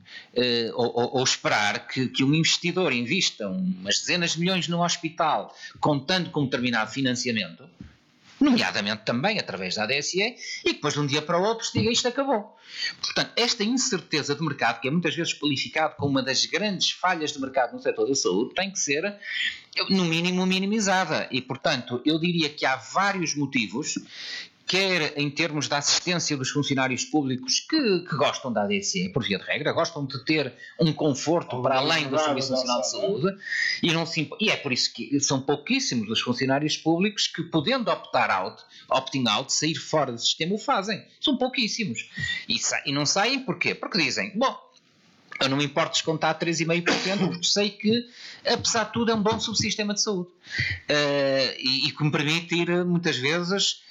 ou esperar que um investidor invista umas dezenas de milhões num hospital contando com um determinado financiamento, nomeadamente também através da ADSE, e depois de um dia para o outro se diga isto acabou. Portanto, esta incerteza de mercado, que é muitas vezes qualificado como uma das grandes falhas de mercado no setor da saúde, tem que ser, no mínimo, minimizada. E, portanto, eu diria que há vários motivos, quer em termos da assistência dos funcionários públicos que gostam da ADSE, por via de regra, gostam de ter um conforto para além do Serviço Nacional de Saúde, e é por isso que são pouquíssimos os funcionários públicos que, podendo opting out, sair fora do sistema, o fazem. São pouquíssimos. E não saem porquê? Porque dizem, bom, eu não me importo descontar 3,5%, porque sei que, apesar de tudo, é um bom subsistema de saúde. E que me permite ir, muitas vezes,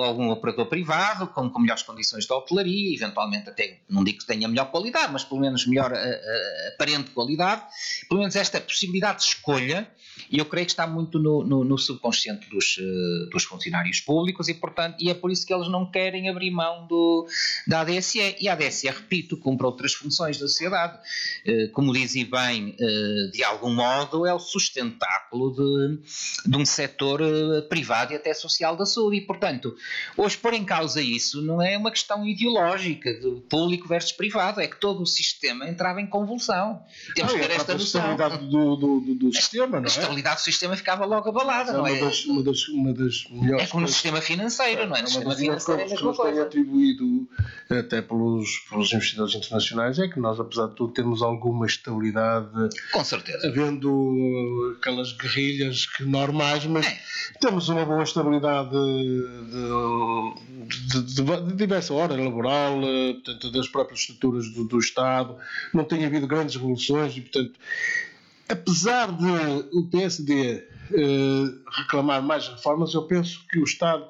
algum operador privado com melhores condições de hotelaria, eventualmente até, não digo que tenha melhor qualidade, mas pelo menos melhor aparente qualidade, pelo menos esta possibilidade de escolha, e eu creio que está muito no subconsciente dos funcionários públicos, e portanto, é por isso que eles não querem abrir mão da ADSE, e a ADSE, repito, cumpre outras funções da sociedade, como dizia bem, de algum modo é o sustentáculo de um setor privado e até social da saúde. E, portanto, hoje pôr em causa isso não é uma questão ideológica de público versus privado, é que todo o sistema entrava em convulsão. Temos que ter esta noção. A estabilidade do sistema, não é? A estabilidade do sistema ficava logo abalada, não é? Uma das melhores. É como no sistema financeiro, não é? No sistema financeiro é a mesma coisa. O que nos tem atribuído até pelos investidores internacionais é que nós, apesar de tudo, temos alguma estabilidade. Com certeza. Havendo aquelas guerrilhas normais, mas temos uma boa estabilidade de diversa ordem laboral, portanto, das próprias estruturas do Estado. Não tem havido grandes revoluções e, portanto, apesar de o PSD reclamar mais reformas, eu penso que o Estado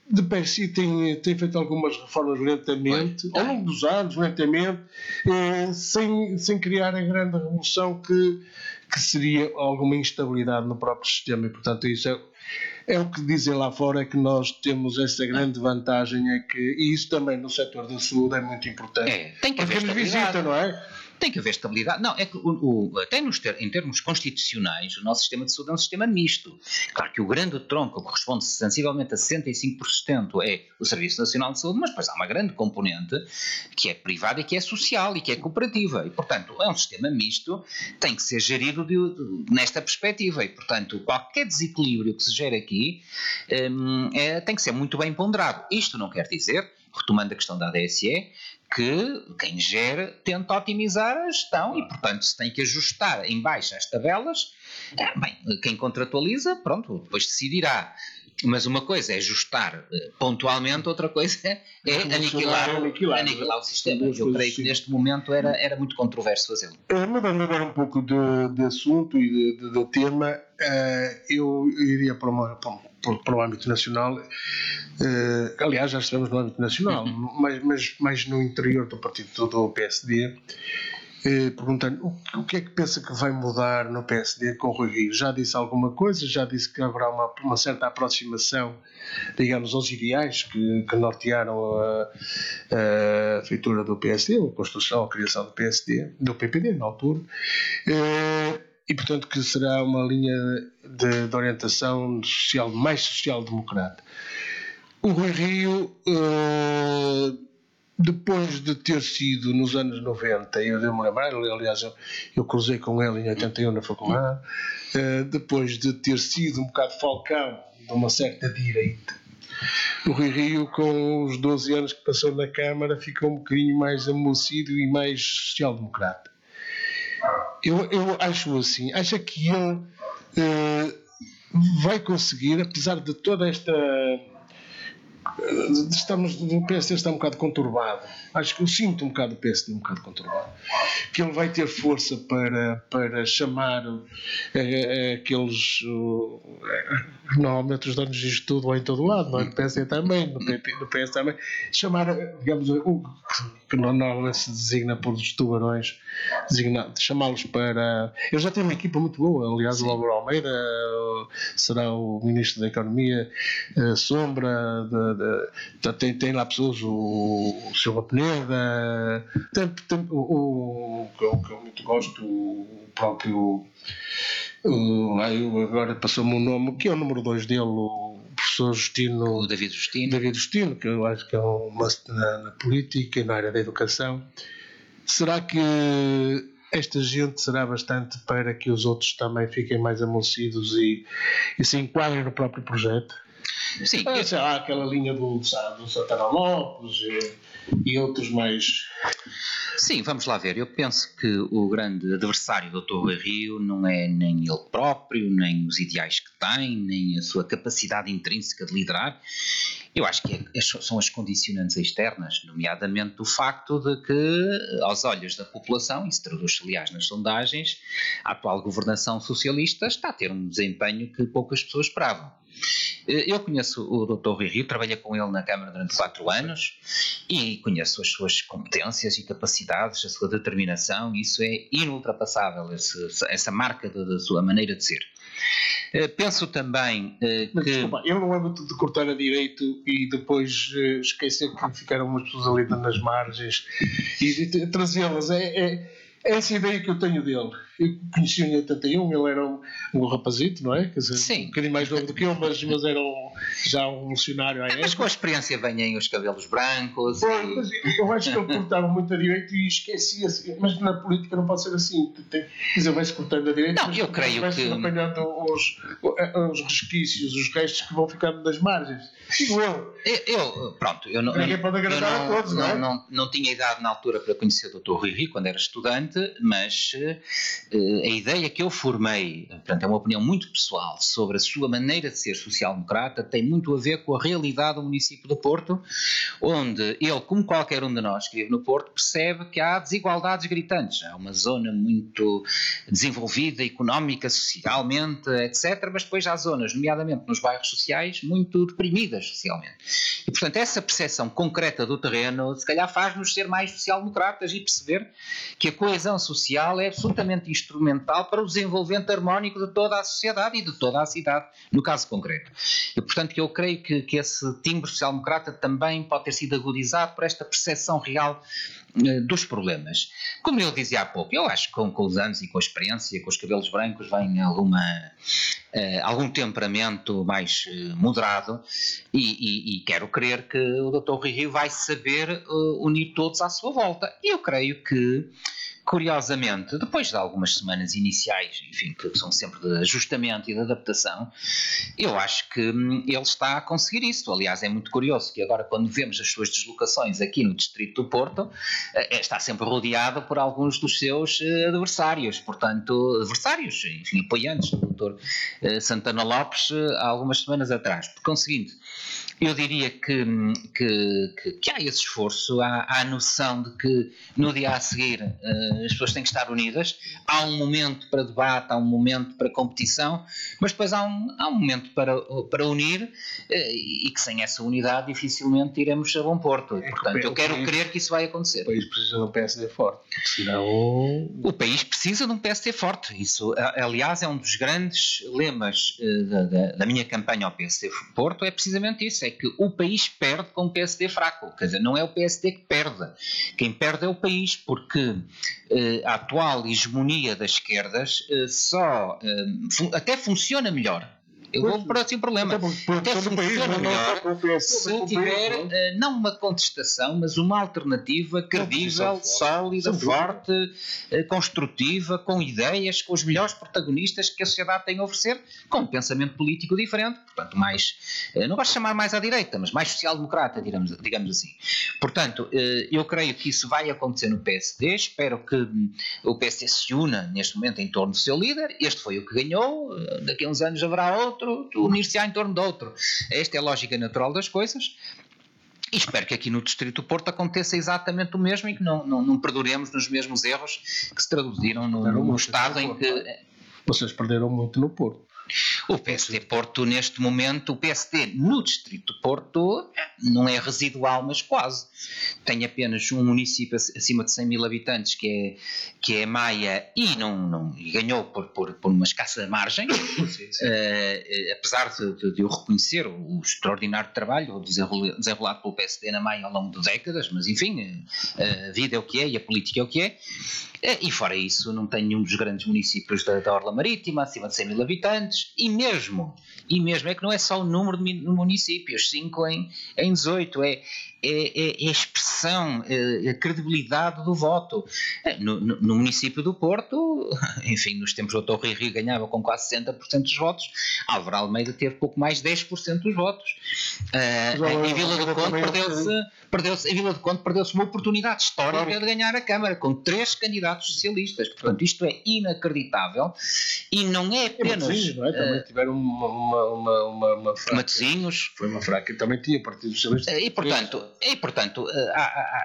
de per si tem feito algumas reformas lentamente, ao longo dos anos, lentamente, sem criar a grande revolução que seria alguma instabilidade no próprio sistema. E, portanto, isso é o que dizem lá fora, é que nós temos essa grande vantagem, e isso também no setor da saúde é muito importante. Tem que haver estabilidade. Visita, não é? Tem que haver estabilidade. Não, é que até em termos constitucionais, o nosso sistema de saúde é um sistema misto. Claro que o grande tronco corresponde sensivelmente a 65% é o Serviço Nacional de Saúde, mas depois há uma grande componente que é privada e que é social e que é cooperativa. E, portanto, é um sistema misto, tem que ser gerido nesta perspectiva. E, portanto, qualquer desequilíbrio que se gere aqui tem que ser muito bem ponderado. Isto não quer dizer, retomando a questão da ADSE, que quem gera tenta otimizar a gestão e, portanto, se tem que ajustar em baixo as tabelas, bem, quem contratualiza, pronto, depois decidirá. Mas uma coisa é ajustar pontualmente, outra coisa é aniquilar o sistema. Eu creio que neste momento era muito controverso fazê-lo. Mudando agora um pouco de assunto e de tema, eu iria para o âmbito nacional. Aliás, já estivemos no âmbito nacional, mas no interior do partido do PSD, perguntando o que é que pensa que vai mudar no PSD com o Rui Rio. Já disse alguma coisa, já disse que haverá uma certa aproximação, digamos, aos ideais que nortearam a feitura do PSD, a construção, a criação do PSD, do PPD na altura, e portanto que será uma linha de orientação social, mais social-democrata. O Rui Rio, depois de ter sido nos anos 90, eu devo-me lembrar, aliás eu cruzei com ele em 81 na faculdade, depois de ter sido um bocado falcão de uma certa direita, o Rui Rio, com os 12 anos que passou na Câmara, ficou um bocadinho mais amolecido e mais social-democrata. Eu acho assim, acho que ele vai conseguir, apesar de toda esta... o PSD está um bocado conturbado. Acho que eu sinto um bocado o PSD um bocado conturbado. Que ele vai ter força para chamar aqueles... normalmente os donos disto tudo ou em todo lado, não é? No PSD também, no PS também. Chamar, digamos, o que normalmente se designa por os tubarões, chamá-los para... Ele já tem uma equipa muito boa. Aliás, o Álvaro Almeida será o Ministro da Economia, Sombra, tem lá pessoas, o Silva Peneda, tem o que eu muito gosto, o próprio, agora passou-me o nome, que é o número 2 dele, o professor Justino, o David Justino, que eu acho que é um must na política e na área da educação. Será que esta gente será bastante para que os outros também fiquem mais amolecidos e se enquadrem no próprio projeto? Sim. Sei lá, aquela linha do Santana Lopes e outros mais... Sim, vamos lá ver. Eu penso que o grande adversário do Dr. Rui Rio não é nem ele próprio, nem os ideais que tem, nem a sua capacidade intrínseca de liderar. Eu acho que são as condicionantes externas, nomeadamente o facto de que, aos olhos da população, e se traduz, aliás, nas sondagens, a atual governação socialista está a ter um desempenho que poucas pessoas esperavam. Eu conheço o Dr. Rui Rio, trabalhei com ele na Câmara durante 4 anos e conheço as suas competências e capacidades, a sua determinação, isso é inultrapassável, essa marca da sua maneira de ser. Penso também Mas, que... Desculpa, ele não é muito de cortar a direito e depois esquecer que ficaram umas pessoas ali nas margens e trazê-las. É essa ideia que eu tenho dele. Eu conheci-o em 81, ele era um rapazito, não é? Quer dizer, Sim. Um bocadinho mais novo do que eu, mas era já um revolucionário à época. Mas com a experiência vêm os cabelos brancos. Mas eu acho que ele cortava muito a direito e esquecia-se. Mas na política não pode ser assim. Quer dizer, vai-se cortando a direito, não, eu creio vai-se apanhando os resquícios, os restos que vão ficando das margens. Digo eu não... Ninguém pode agradar a todos, não é? Não tinha idade na altura para conhecer o Dr. Rui Rio quando era estudante, mas a ideia que eu formei, portanto, é uma opinião muito pessoal sobre a sua maneira de ser social-democrata, tem muito a ver com a realidade do município do Porto, onde ele, como qualquer um de nós que vive no Porto, percebe que há desigualdades gritantes. Há uma zona muito desenvolvida, económica, socialmente, etc., mas depois há zonas, nomeadamente nos bairros sociais, muito deprimidas socialmente. E, portanto, essa percepção concreta do terreno, se calhar faz-nos ser mais social-democratas e perceber que a coesão social é absolutamente instrumental para o desenvolvimento harmónico de toda a sociedade e de toda a cidade, no caso concreto. E, portanto, eu creio que esse timbre social-democrata também pode ter sido agudizado por esta percepção real dos problemas. Como eu dizia há pouco, eu acho que com os anos e com a experiência, com os cabelos brancos, vem algum temperamento mais moderado e quero crer que o Dr. Rui Rio vai saber unir todos à sua volta. E eu creio que curiosamente, depois de algumas semanas iniciais, enfim, que são sempre de ajustamento e de adaptação, eu acho que ele está a conseguir isso. Aliás, é muito curioso que agora, quando vemos as suas deslocações aqui no Distrito do Porto, está sempre rodeado por alguns dos seus adversários, portanto, enfim, apoiantes do Dr. Santana Lopes há algumas semanas atrás. Por conseguinte, eu diria que há esse esforço, há a noção de que no dia a seguir as pessoas têm que estar unidas, há um momento para debate, há um momento para competição, mas depois há um momento para unir, e que sem essa unidade dificilmente iremos a bom porto. E, portanto, eu quero crer que isso vai acontecer. O país precisa de um PSD forte, senão... O país precisa de um PSD forte. Isso, aliás, é um dos grandes lemas da minha campanha ao PSD Porto, é precisamente isso, é que o país perde com o PSD fraco. Quer dizer, não é o PSD que perde. Quem perde é o país, porque a atual hegemonia das esquerdas até funciona melhor. Eu vou para esse problema. Até funciona melhor se tiver não uma contestação, mas uma alternativa credível, sólida, forte, construtiva, com ideias, com os melhores protagonistas que a sociedade tem a oferecer, com um pensamento político diferente, portanto, não gosto de chamar mais à direita, mas mais social-democrata, digamos assim. Portanto, eu creio que isso vai acontecer no PSD, espero que o PSD se una neste momento em torno do seu líder. Este foi o que ganhou, daqui a uns anos haverá outro, unir-se-á em torno de outro. Esta é a lógica natural das coisas. E espero que aqui no Distrito do Porto aconteça exatamente o mesmo e que não perduremos nos mesmos erros que se traduziram no estado em que... Vocês perderam muito no Porto. O PSD Porto, neste momento, o PSD no Distrito do Porto não é residual, mas quase. Tem apenas um município acima de 100 mil habitantes, que é Maia, e ganhou por uma escassa margem, apesar de eu reconhecer o extraordinário trabalho desenrolado pelo PSD na Maia ao longo de décadas, mas enfim, a vida é o que é e a política é o que é. E fora isso, não tem nenhum dos grandes municípios da Orla Marítima, acima de 100 mil habitantes, e mesmo é que não é só o número de municípios, 5 em 18, é a expressão, a credibilidade do voto. No município do Porto, enfim, nos tempos do Dr. Rui Rio ganhava com quase 60% dos votos, Álvaro Almeida teve pouco mais 10% dos votos. Em Vila do Conde perdeu-se uma oportunidade histórica de ganhar a Câmara, com 3 candidatos socialistas. Portanto, isto é inacreditável, e não é apenas... Matosinhos, não é? Também tiveram uma fraca. Matosinhos. Foi uma fraca, e também tinha Partido Socialista. E portanto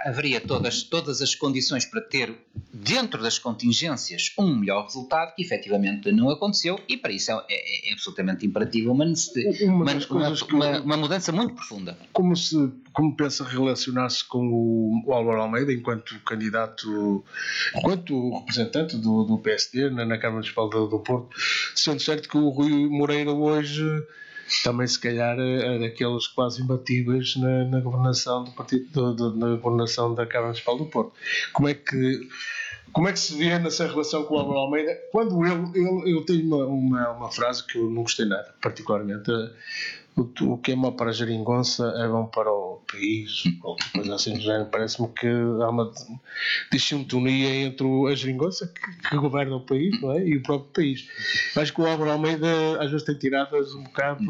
haveria todas as condições para ter, dentro das contingências, um melhor resultado, que efetivamente não aconteceu, e para isso é absolutamente imperativo uma mudança muito profunda. Como pensa relacionar-se com o Álvaro Almeida enquanto candidato, enquanto representante do PSD na Câmara Municipal do Porto, sendo certo que o Rui Moreira hoje também se calhar é daqueles quase imbatíveis na governação do partido, na governação da Câmara Municipal do Porto. Como é que se vê nessa relação com o Álvaro Almeida? Quando eu tenho uma frase que eu não gostei nada, particularmente: o que é mau para a geringonça é bom para o país, ou coisa assim do género. Parece-me que há uma dissintonia entre a geringonça que governa o país, não é? E o próprio país. Acho que o Álvaro Almeida às vezes tem tiradas um bocado...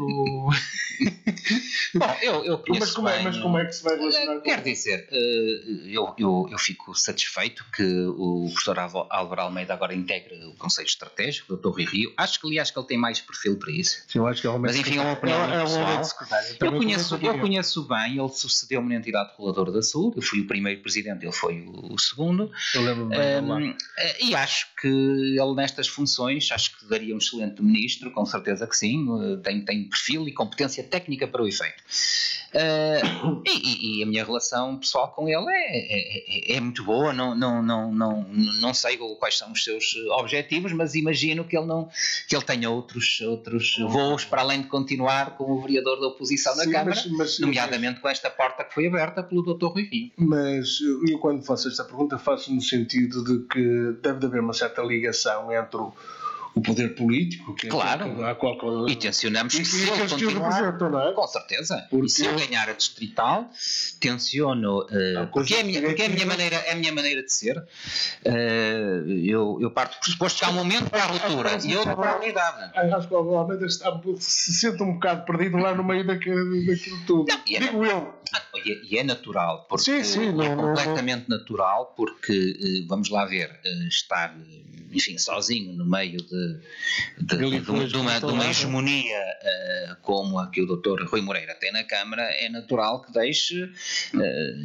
Bom, eu conheço mas como é que se vai relacionar? Quer dizer, eu fico satisfeito que o professor Álvaro Almeida agora integre o Conselho Estratégico do Dr. Rui Rio. Acho que ele tem mais perfil para isso. Sim, eu acho que mas enfim, é uma opinião pessoal. Eu conheço bem, ele sucedeu-me na entidade reguladora da saúde, eu fui o primeiro presidente, ele foi o segundo. Eu lembro bem. E acho que ele nestas funções, acho que daria um excelente ministro, com certeza que sim, tem perfil e competência técnica para o efeito. E a minha relação pessoal com ele é muito boa, não sei quais são os seus objetivos, mas imagino que ele tenha outros voos para além de continuar como vereador da oposição na Câmara, nomeadamente com esta porta que foi aberta pelo Dr. Rui Rio. Mas eu, quando faço esta pergunta, faço no sentido de que deve haver uma certa ligação entre o poder político, que claro, é qual, e tencionamos que se ele continuar, não é? com certeza, Porque... e se eu ganhar a distrital, tenciono, porque é a minha maneira de ser, eu parto do pressuposto que há um momento para a ruptura e outro para a unidade. Acho que o Almeida se sente um bocado perdido lá no meio daquilo tudo. Não, digo eu. E é natural, porque sim, é completamente natural, porque, vamos lá ver, estar, enfim, sozinho no meio de uma hegemonia como a que o Dr. Rui Moreira tem na Câmara, é natural que deixe,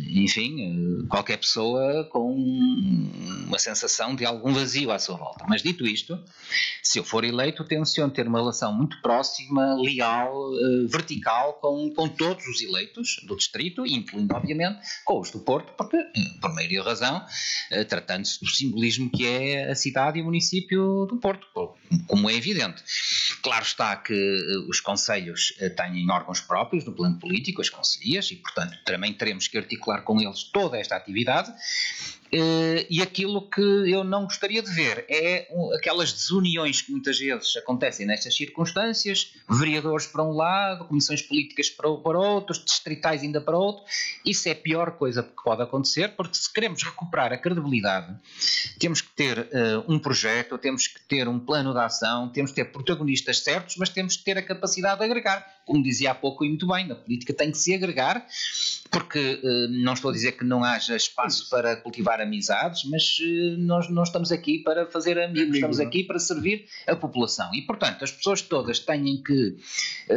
enfim, qualquer pessoa com uma sensação de algum vazio à sua volta. Mas dito isto, se eu for eleito, tenciono ter uma relação muito próxima, leal, vertical com todos os eleitos do distrito, incluindo, obviamente, com os do Porto, porque, por maioria de razão, tratando-se do simbolismo que é a cidade e o município do Porto, como é evidente. Claro está que os concelhos têm órgãos próprios no plano político, as concelhias, e, portanto, também teremos que articular com eles toda esta atividade. E aquilo que eu não gostaria de ver é aquelas desuniões que muitas vezes acontecem nestas circunstâncias, vereadores para um lado, comissões políticas para outros, distritais ainda para outro. Isso é a pior coisa que pode acontecer, porque se queremos recuperar a credibilidade, temos que ter um projeto, temos que ter um plano de ação, temos que ter protagonistas certos, mas temos que ter a capacidade de agregar. Como dizia há pouco e muito bem, na política tem que se agregar, porque não estou a dizer que não haja espaço para cultivar amizades, mas nós estamos aqui para fazer amigos, estamos aqui para servir a população. E, portanto, as pessoas todas têm que,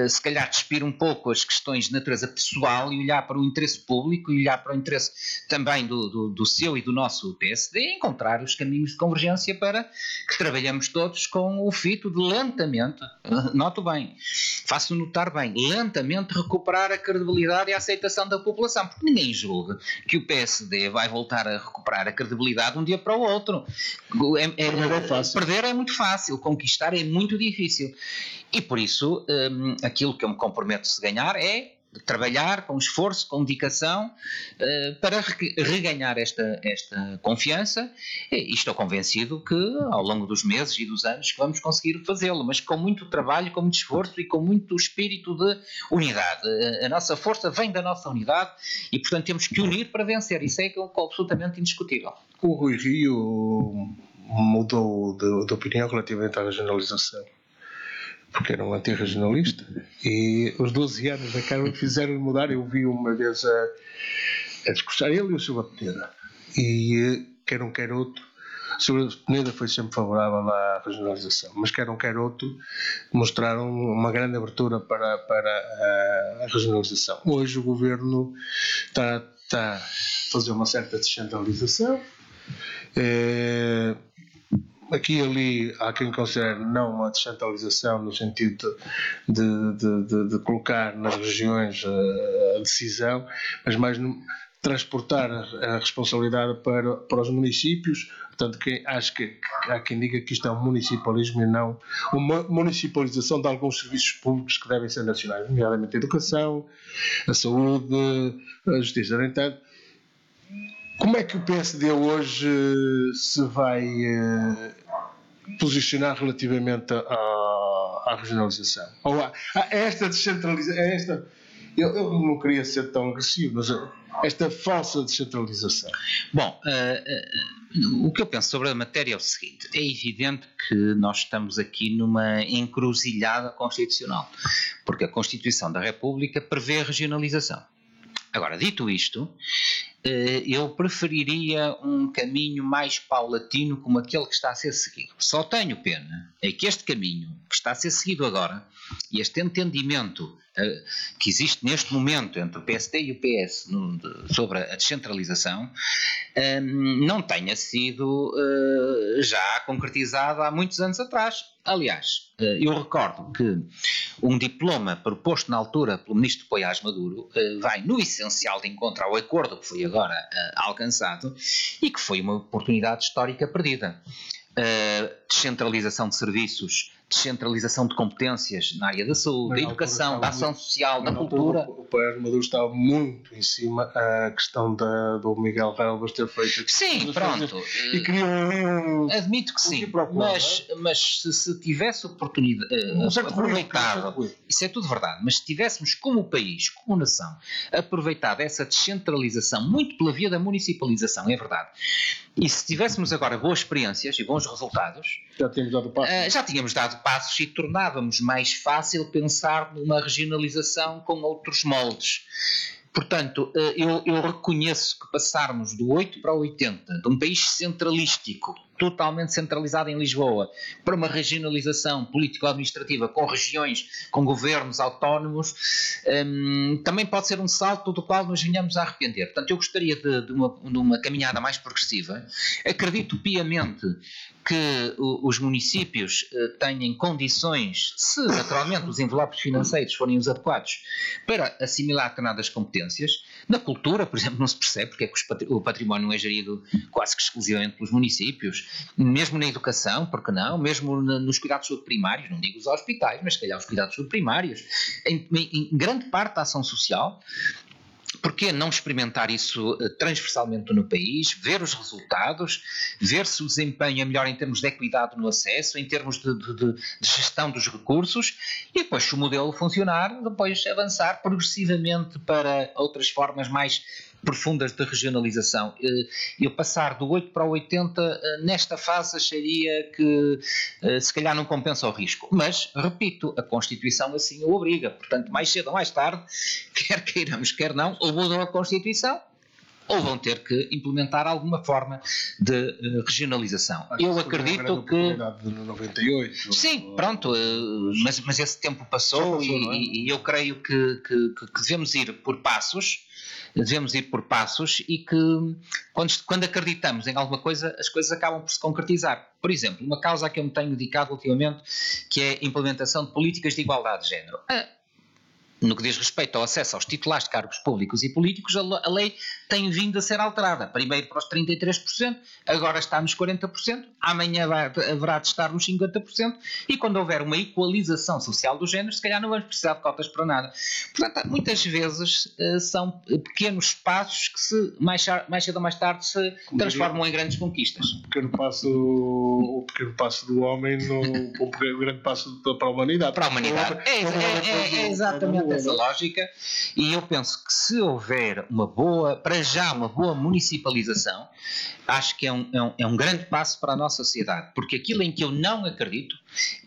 se calhar, despir um pouco as questões de natureza pessoal e olhar para o interesse público e olhar para o interesse também do seu e do nosso PSD e encontrar os caminhos de convergência para que trabalhamos todos com o fito de lentamente, noto bem, faço notar bem, lentamente recuperar a credibilidade e a aceitação da população, porque ninguém julga que o PSD vai voltar a recuperar a credibilidade de um dia para o outro. Perder é muito fácil, conquistar é muito difícil. E por isso, aquilo que eu me comprometo a ganhar é trabalhar com esforço, com dedicação, para reganhar esta confiança, e estou convencido que ao longo dos meses e dos anos que vamos conseguir fazê-lo, mas com muito trabalho, com muito esforço e com muito espírito de unidade. A nossa força vem da nossa unidade e, portanto, temos que unir para vencer. Isso é absolutamente indiscutível. O Rui Rio mudou de opinião relativamente à regionalização, porque era um antirregionalista, e os 12 anos da Câmara fizeram mudar. Eu vi uma vez a discursar ele e o Silva Peneda, e quer um quer outro, o Silva Peneda foi sempre favorável à regionalização, mas quer um quer outro mostraram uma grande abertura para a regionalização. Hoje o Governo está a fazer uma certa descentralização. Aqui e ali há quem considere não uma descentralização no sentido de colocar nas regiões a decisão, mas mais transportar a responsabilidade para os municípios. Portanto, acho que há quem diga que isto é um municipalismo e não uma municipalização de alguns serviços públicos que devem ser nacionais, nomeadamente a educação, a saúde, a justiça. No entanto, como é que o PSD hoje se vai posicionar relativamente à regionalização? Ou a esta descentralização? Eu não queria ser tão agressivo, mas esta falsa descentralização. Bom, o que eu penso sobre a matéria é o seguinte: é evidente que nós estamos aqui numa encruzilhada constitucional, porque a Constituição da República prevê a regionalização. Agora, dito isto, eu preferiria um caminho mais paulatino como aquele que está a ser seguido. Só tenho pena é que este caminho que está a ser seguido agora, e este entendimento que existe neste momento entre o PSD e o PS sobre a descentralização, não tenha sido já concretizado há muitos anos atrás. Aliás, eu recordo que um diploma proposto na altura pelo ministro Poiás Maduro vai no essencial de encontro ao acordo que foi agora alcançado e que foi uma oportunidade histórica perdida. Descentralização de serviços descentralização de competências na área da saúde, da educação, da ação social, da cultura. O Pérez Maduro estava muito em cima a questão do Miguel Relvas ter feito. Sim, pronto. E queria admito que sim, mas se tivesse oportunidade aproveitado, isso é tudo verdade, mas se tivéssemos como país, como nação, aproveitado essa descentralização muito pela via da municipalização, é verdade, e se tivéssemos agora boas experiências e bons resultados, já tínhamos dado passos e tornávamos mais fácil pensar numa regionalização com outros moldes. Portanto, eu reconheço que passarmos do 8 para o 80, de um país centralístico, totalmente centralizado em Lisboa, para uma regionalização político-administrativa com regiões, com governos autónomos, também pode ser um salto do qual nos venhamos a arrepender. Portanto, eu gostaria de uma caminhada mais progressiva. Acredito piamente que os municípios tenham condições, se naturalmente os envelopes financeiros forem os adequados, para assimilar determinadas competências. Na cultura, por exemplo, não se percebe porque é que o património é gerido quase que exclusivamente pelos municípios, mesmo na educação, porque não, mesmo nos cuidados de saúde primários, não digo os hospitais, mas se calhar os cuidados de saúde primários, em grande parte da ação social. Porquê não experimentar isso transversalmente no país, ver os resultados, ver se o desempenho é melhor em termos de equidade no acesso, em termos de gestão dos recursos, e depois, se o modelo funcionar, depois avançar progressivamente para outras formas mais profundas de regionalização. Eu passar do 8 para o 80 nesta fase acharia que se calhar não compensa o risco, mas repito, a Constituição assim o obriga, portanto mais cedo ou mais tarde, quer queiramos quer não, ou mudam a Constituição ou vão ter que implementar alguma forma de regionalização. Eu acredito que... De 98. Sim, pronto, mas esse tempo passou e eu creio que devemos ir por passos. E que quando acreditamos em alguma coisa, as coisas acabam por se concretizar. Por exemplo, uma causa a que eu me tenho dedicado ultimamente, que é a implementação de políticas de igualdade de género. No que diz respeito ao acesso aos titulares de cargos públicos e políticos, a lei tem vindo a ser alterada. Primeiro para os 33%, agora está nos 40%, amanhã haverá de estar nos 50%, e quando houver uma equalização social do género, se calhar não vamos precisar de cotas para nada. Portanto, muitas vezes são pequenos passos que mais cedo ou mais tarde se transformam em grandes conquistas. O pequeno passo do homem o grande passo para a humanidade. Para a humanidade. É exatamente essa lógica, e eu penso que se houver uma boa municipalização, acho que é um grande passo para a nossa sociedade, porque aquilo em que eu não acredito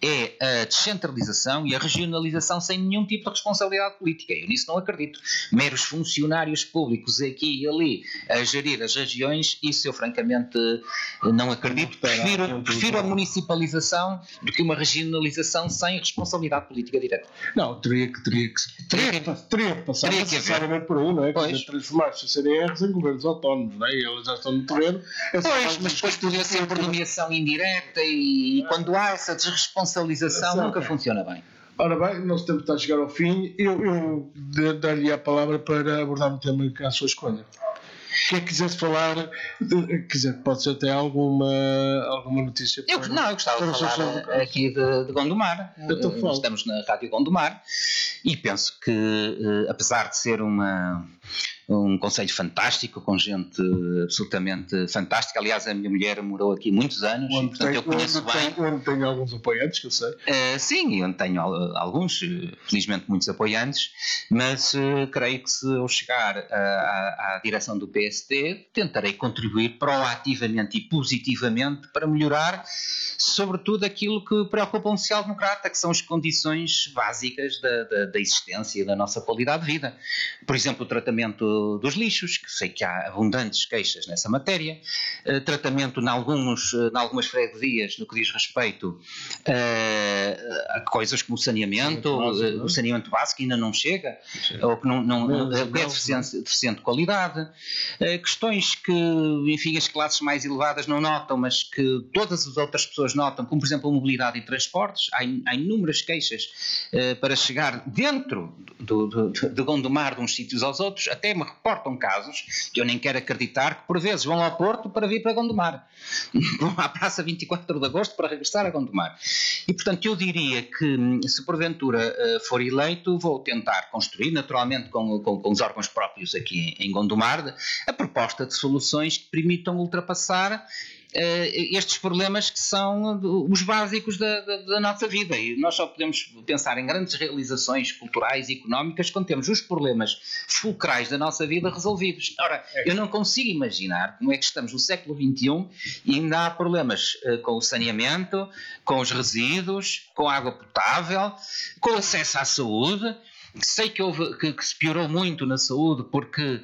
é a descentralização e a regionalização sem nenhum tipo de responsabilidade política. Eu nisso não acredito. Meros funcionários públicos aqui e ali a gerir as regiões, isso eu francamente não acredito. Prefiro a municipalização do que uma regionalização sem responsabilidade política direta. Não, teria que passar necessariamente por aí, não é? Pois. Transformar-se os CDRs em governos autónomos, não é? E eles já estão no terreno. Pois, mas depois podia ser por nomeação indireta e quando há essa desresponsabilização nunca funciona bem. Ora bem, nosso tempo está a chegar ao fim. Eu dar-lhe a palavra para abordar um tema à sua escolha. O que é que quisesse falar? Pode ser até alguma notícia. Eu gostava de falar aqui de Gondomar. Estamos na Rádio Gondomar e penso que, apesar de ser um concelho fantástico, com gente absolutamente fantástica. Aliás, a minha mulher morou aqui muitos anos e, portanto, eu conheço bem. Onde tenho alguns apoiantes, que eu sei. Sim, onde tenho alguns, felizmente muitos apoiantes, mas creio que se eu chegar à direção do PSD, tentarei contribuir proativamente e positivamente para melhorar, sobretudo, aquilo que preocupa um social-democrata, que são as condições básicas da existência e da nossa qualidade de vida. Por exemplo, o tratamento dos lixos, que sei que há abundantes queixas nessa matéria, tratamento em algumas freguesias no que diz respeito a coisas como o saneamento, o saneamento básico ainda não chega, ou que é deficiente de qualidade, questões que, enfim, as classes mais elevadas não notam, mas que todas as outras pessoas notam, como por exemplo a mobilidade e transportes. Há inúmeras queixas para chegar dentro de Gondomar, de uns sítios aos outros. Até me reportam casos que eu nem quero acreditar, que por vezes vão ao Porto para vir para Gondomar, vão à Praça 24 de Agosto para regressar a Gondomar. E portanto eu diria que se porventura for eleito, vou tentar construir, naturalmente com os órgãos próprios aqui em Gondomar, a proposta de soluções que permitam ultrapassar estes problemas que são os básicos da nossa vida, e nós só podemos pensar em grandes realizações culturais e económicas quando temos os problemas fulcrais da nossa vida resolvidos. Ora, eu não consigo imaginar como é que estamos no século XXI e ainda há problemas com o saneamento, com os resíduos, com a água potável, com o acesso à saúde. Sei que se piorou muito na saúde porque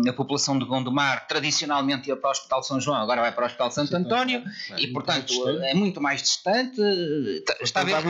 a população de Gondomar tradicionalmente ia para o Hospital São João, agora vai para o Hospital Santo António e portanto é muito mais distante. Está a ver a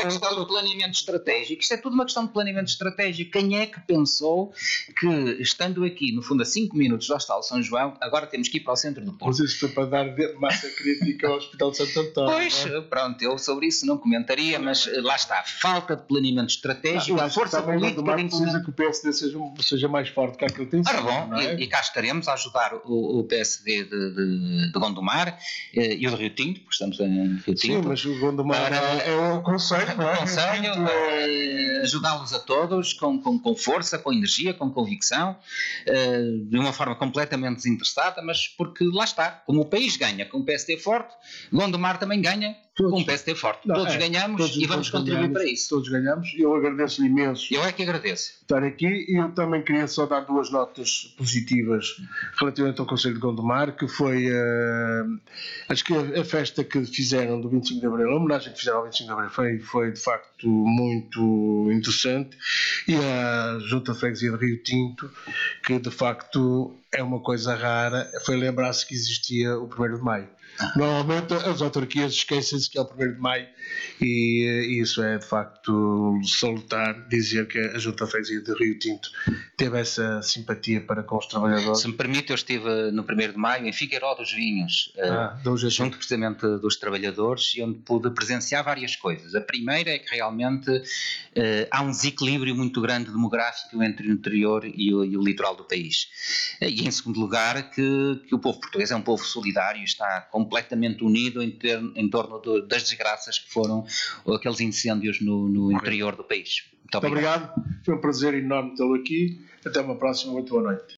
questão do planeamento estratégico. Isto é tudo uma questão de planeamento estratégico. Quem é que pensou que, estando aqui no fundo a 5 minutos do Hospital São João, agora temos que ir para o centro do Porto? Mas isto foi para dar massa crítica ao Hospital Santo António. Pois, pronto, eu sobre isso não comentaria, mas lá está, falta de planeamento estratégico, a força política de precisa que o PSD seja mais forte que aquilo que tem sido. Ora bom, e cá estaremos a ajudar o PSD de Gondomar e o de Rio Tinto, porque estamos em Rio Tinto. Sim, mas o Gondomar é o conselho, não é? O conselho, ajudá-los a todos com força, com energia, com convicção, de uma forma completamente desinteressada, mas porque lá está, como o país ganha com o PSD forte, Gondomar também ganha com o PSD forte. Todos ganhamos e vamos contribuir para isso. Todos ganhamos e eu agradeço-lhe imenso. Eu é que agradeço. Estar aqui e eu também queria só dar 2 notas positivas relativamente ao Conselho de Gondomar, que foi acho que a festa que fizeram do 25 de Abril, a homenagem que fizeram ao 25 de Abril foi de facto muito interessante, e a Junta de Freguesia de Rio Tinto, que de facto é uma coisa rara, foi lembrar-se que existia o 1º de Maio. Normalmente as autarquias esquecem-se que é o 1º de Maio e isso é de facto salutar, dizer que a Junta de Freguesia de Rio Tinto teve essa simpatia para com os trabalhadores. Se me permite, eu estive no 1º de Maio em Figueiró dos Vinhos, junto precisamente dos trabalhadores, e onde pude presenciar várias coisas. A primeira é que realmente há um desequilíbrio muito grande demográfico entre o interior e o litoral do país. E em segundo lugar que o povo português é um povo solidário e está completamente unido em torno das desgraças que foram aqueles incêndios no interior do país. Muito obrigado. Foi um prazer enorme tê-lo aqui. Até uma próxima. Muito boa noite.